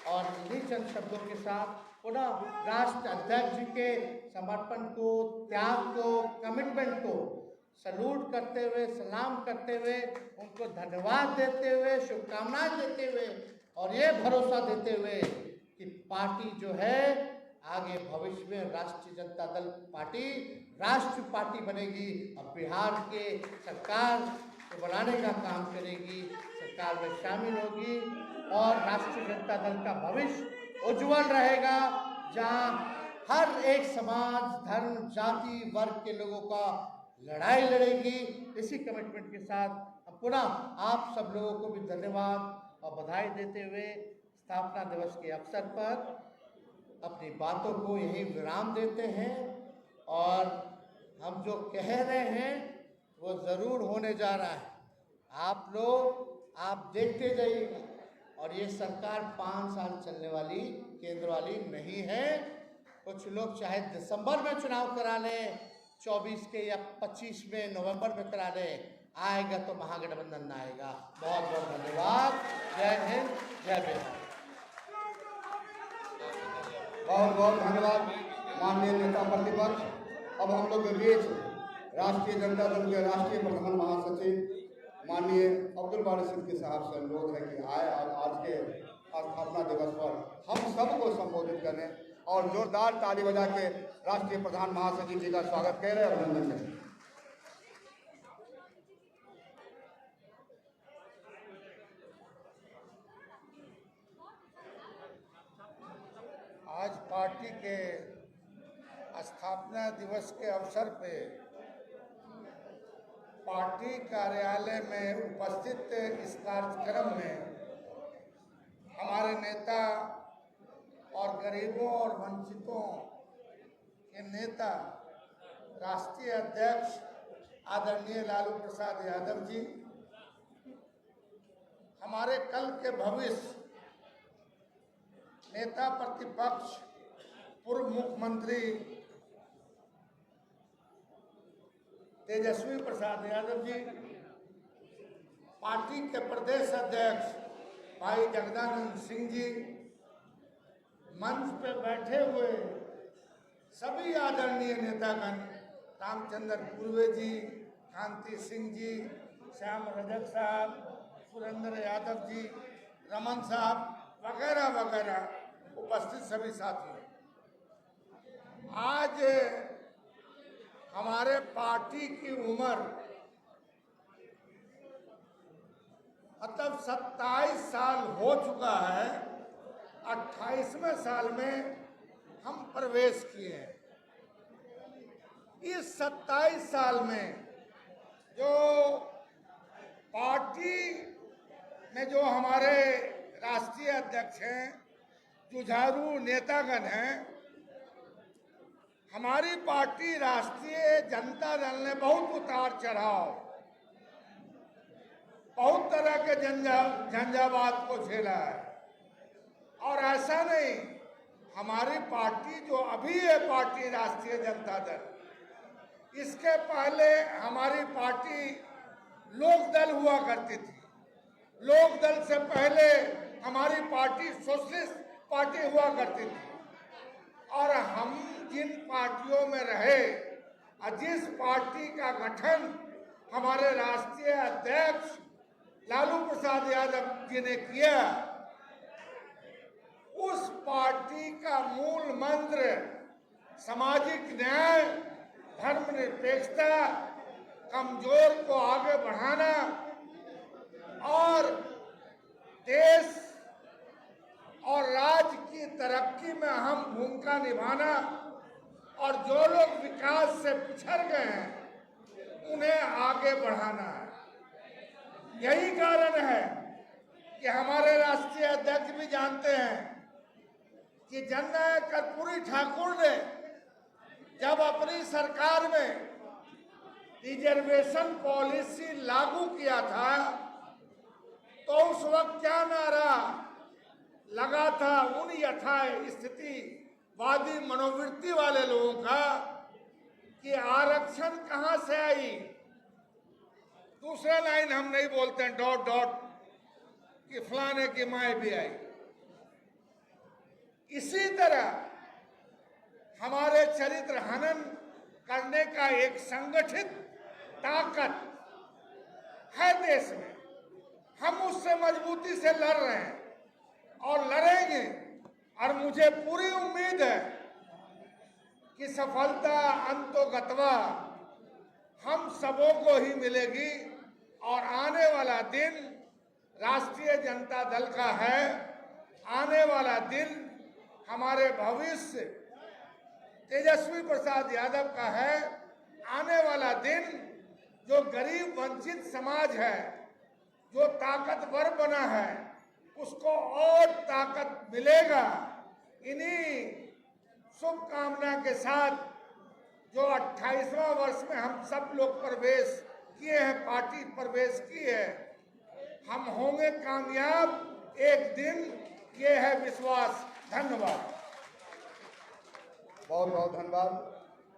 और इन्हीं चंद शब्दों के साथ पुनः राष्ट्र अध्यक्ष जी के समर्पण को, त्याग को, कमिटमेंट को सैल्यूट करते हुए, सलाम करते हुए, उनको धन्यवाद देते हुए, शुभकामनाएं देते हुए और ये भरोसा देते हुए कि पार्टी जो है आगे भविष्य में राष्ट्रीय जनता दल पार्टी राष्ट्रीय पार्टी बनेगी और बिहार के सरकार को बनाने का काम करेगी, सरकार में शामिल होगी और राष्ट्रीय जनता दल का भविष्य उज्जवल रहेगा, जहां हर एक समाज, धर्म, जाति, वर्ग के लोगों का लड़ाई लड़ेगी। इसी कमिटमेंट के साथ हम पुनः आप सब लोगों को भी धन्यवाद और बधाई देते हुए स्थापना दिवस के अवसर पर अपनी बातों को यही विराम देते हैं। और हम जो कह रहे हैं वो ज़रूर होने जा रहा है। आप लोग आप देखते जाइएगा। और ये सरकार 5 साल चलने वाली केंद्र वाली नहीं है। कुछ लोग चाहे दिसंबर में चुनाव करा लें, 24 के या 25 में, नवंबर में करा लें, आएगा तो महागठबंधन आएगा। बहुत बहुत धन्यवाद। जय हिंद, जय बिहार। बहुत बहुत धन्यवाद माननीय नेता प्रतिपक्ष। अब हम लोग के बीच राष्ट्रीय जनता दल के राष्ट्रीय प्रधान महासचिव माननीय अब्दुल बारी सिद्दीकी साहब से अनुरोध है कि आए और आज के स्थापना दिवस पर हम सबको संबोधित करें और जोरदार ताली बजा के राष्ट्रीय प्रधान महासचिव जी का स्वागत करें, अभिनंदन करें। आज पार्टी के स्थापना दिवस के अवसर पे पार्टी कार्यालय में उपस्थित इस कार्यक्रम में हमारे नेता और गरीबों और वंचितों के नेता राष्ट्रीय अध्यक्ष आदरणीय लालू प्रसाद यादव जी, हमारे कल के भविष्य नेता प्रतिपक्ष पूर्व मुख्यमंत्री तेजस्वी प्रसाद यादव जी, पार्टी के प्रदेश अध्यक्ष भाई जगदानंद सिंह जी, मंच पे बैठे हुए सभी आदरणीय नेतागण, रामचंद्र पूर्वे जी, कांति सिंह जी, श्याम रजक साहब, सुरेंद्र यादव जी, रमन साहब वगैरह वगैरह उपस्थित सभी साथियों, आज हमारे पार्टी की उम्र मतलब 27 साल हो चुका है, 28वें साल में हम प्रवेश किए हैं। इस 27 साल में जो पार्टी में जो हमारे राष्ट्रीय अध्यक्ष हैं, जुझारू नेतागण हैं, हमारी पार्टी राष्ट्रीय जनता दल ने बहुत उतार चढ़ाव, बहुत तरह के झंझावात को झेला है। और ऐसा नहीं, हमारी पार्टी जो अभी है पार्टी राष्ट्रीय जनता दल, इसके पहले हमारी पार्टी लोक दल हुआ करती थी। लोक दल से पहले हमारी पार्टी सोशलिस्ट पार्टी हुआ करती थी। और हम जिन पार्टियों में रहे और जिस पार्टी का गठन हमारे राष्ट्रीय अध्यक्ष लालू प्रसाद यादव जी ने किया, उस पार्टी का मूल मंत्र सामाजिक न्याय, धर्मनिरपेक्षता, कमजोर को आगे बढ़ाना और देश और राज्य की तरक्की में अहम भूमिका निभाना, और जो लोग विकास से पिछड़ गए हैं उन्हें आगे बढ़ाना है। यही कारण है कि हमारे राष्ट्रीय अध्यक्ष भी जानते हैं कि जननायक कर्पूरी ठाकुर ने जब अपनी सरकार में रिजर्वेशन पॉलिसी लागू किया था तो उस वक्त क्या नारा लगा था उन यथार्थ स्थितिवादी मनोवृत्ति वाले लोगों का कि आरक्षण कहां से आई। दूसरा लाइन हम नहीं बोलते हैं डॉट डॉट कि फलाने की माए भी आई। इसी तरह हमारे चरित्र हनन करने का एक संगठित ताकत है देश में, हम उससे मजबूती से लड़ रहे हैं और लड़ेंगे। और मुझे पूरी उम्मीद है कि सफलता अंतोगत्वा हम सबों को ही मिलेगी और आने वाला दिन राष्ट्रीय जनता दल का है। आने वाला दिन हमारे भविष्य तेजस्वी प्रसाद यादव का है। आने वाला दिन जो गरीब वंचित समाज है, जो ताकतवर बना है, उसको और ताकत मिलेगा। इन्हीं शुभकामना के साथ जो 28वां वर्ष में हम सब लोग प्रवेश किए हैं, पार्टी प्रवेश की है, हम होंगे कामयाब एक दिन, ये है विश्वास। धन्यवाद। बहुत बहुत धन्यवाद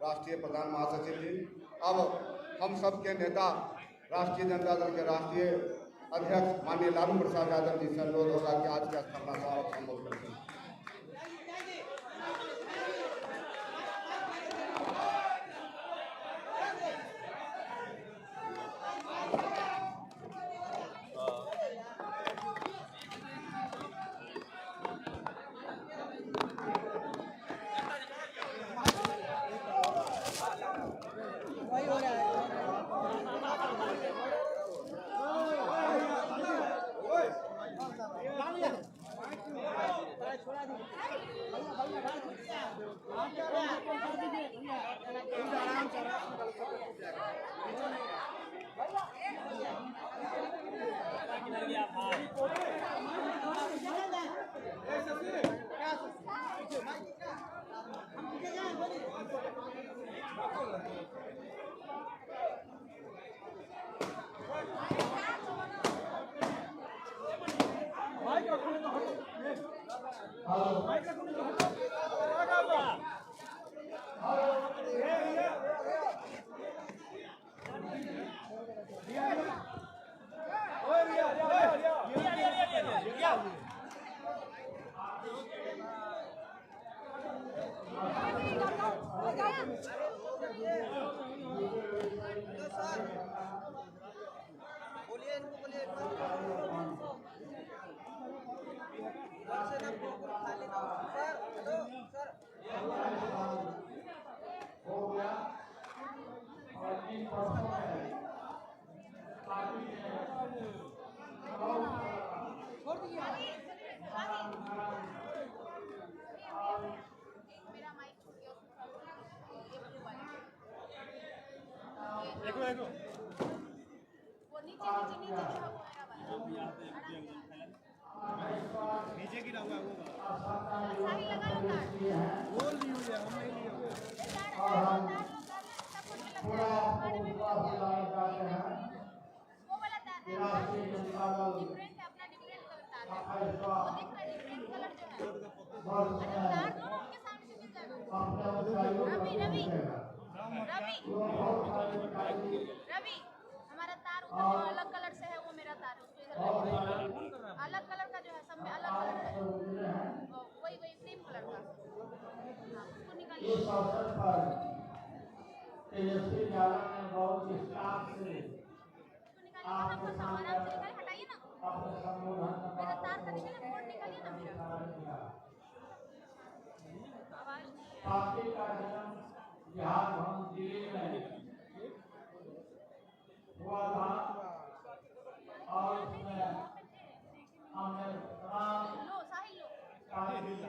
राष्ट्रीय प्रधान महासचिव जी। अब हम सब के नेता राष्ट्रीय जनता दल के राष्ट्रीय अध्यक्ष माननीय लालू प्रसाद यादव जी से अनुरोध होगा कि आज के स्थापना समारोह संबोधित करते हैं। भैया बोलिए इनको, बोलिए एक बार से ना बिल्कुल खाली ना हो। सर हेलो सर, हो गया और 3 परसों में पार्टी छोड़ दिया। मेरा माइक छूट गया, वो नीचे नीचे नीचे जो है वो मेरा वाला नीचे गिरा हुआ है वो साही लगा लो तार वो ली हुई है, हम नहीं लिए हुए। पूरा विकास दिलाना चाहते हैं। वो वाला तार राष्ट्रीय जनता दल डिफरेंट है, अपना डिफरेंट कलर तार है, वो दिख रहा है डिफरेंट कलर जो है। वर्ष अरे में तार दो उनके सामने से मिल जाएगा। अपने ऊंचाइयों पर रवि रवि पहुंचेगा। रवि वो बहुत सारे अधिकारी रवि हमारा तार उधर जो अलग कलर से है वो मेरा तार है, उसको बहुत इधर सारे अलग कलर का जो है, सब में अलग आज कलर है, से गुजरे हैं। वही वही क्रीम कलर का। हाँ, उसको निकालिए। इस अवसर पर तेजस्वी यादव ने बहुत विस्तार से उसको निकालिए, आपको आराम से निकालिए, हटाइए ना अपने संबोधन में मेरा तार का निकालिए, बोर्ड निकालिए ना मेरा, किया। आवाज नहीं है। पार्टी का जन्म बिहार भवन दिल्ली में हुआ था और उसमें हमने तमाम लो साहिल लो। पार्टी के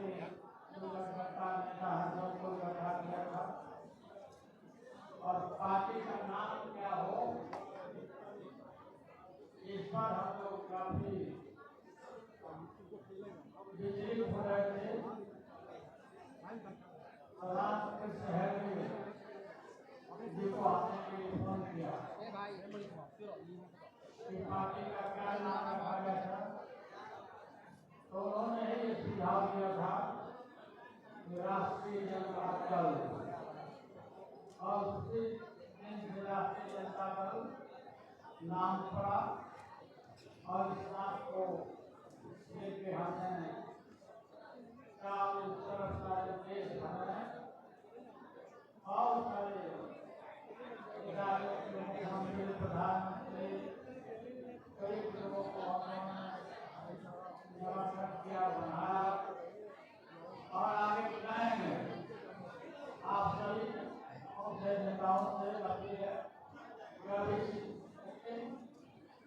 जो कार्यकर्ता नेता हैं सबको इकट्ठा किया था और पार्टी का नाम क्या हो इस पर हम लोग काफी विचलित हो रहे थे। प्रधानमंत्री शहर में जिसको आने के लिए फोन किया कि पार्टी का क्या नाम रखा गया था, तो उन्होंने ही सुझाव दिया था कि राष्ट्रीय जनता दल, और उसी दिन से राष्ट्रीय जनता दल नाम पड़ा और इस नाम को लेके हमने उत्तर सारे देश भर में और सारे राज्यों के मुख्यमंत्री प्रधानमंत्री कई लोगों को हमने निमंत्रण किया, बनाया और आगे बनाएंगे। आप सभी अपने नेताओं से अपील है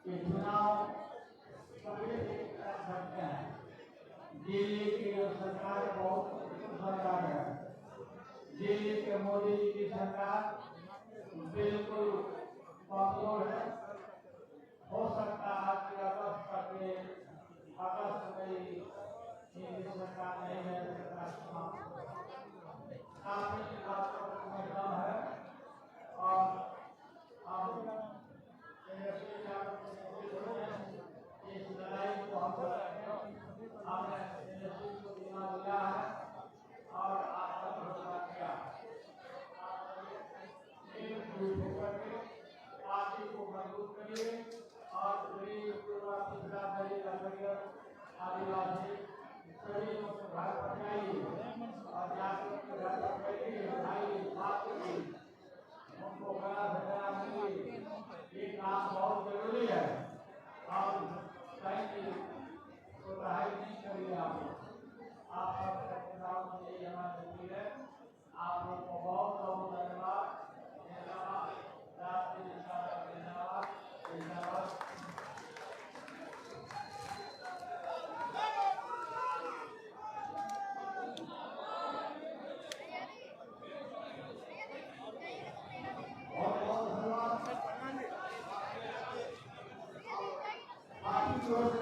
कि चुनाव कभी भी कर सकते हैं। दिल्ली की जो सरकार बहुत सरकार है, दिल्ली के मोदी जी की सरकार बिल्कुल कमजोर है। हो सकता है कि अगस्त में इनकी सरकार नहीं है, काफी बातों में दम है और हम इस लड़ाई को हमने को बीमा दिया है और आपका भरोसा किया। पार्टी को मजबूत करिए और आदिवासी सभी को सुधार पहुँचाइए और जाकर उनको बड़ा धन्यवाद दीजिए। ये काम बहुत जरूरी है और कहीं कोताही नहीं करिए। आप सब में यही हमारी अपील है। आप लोग को बहुत बहुत धन्यवाद। राष्ट्रीय जनता दल धन्यवाद। बहुत बहुत धन्यवाद। आपकी ओर से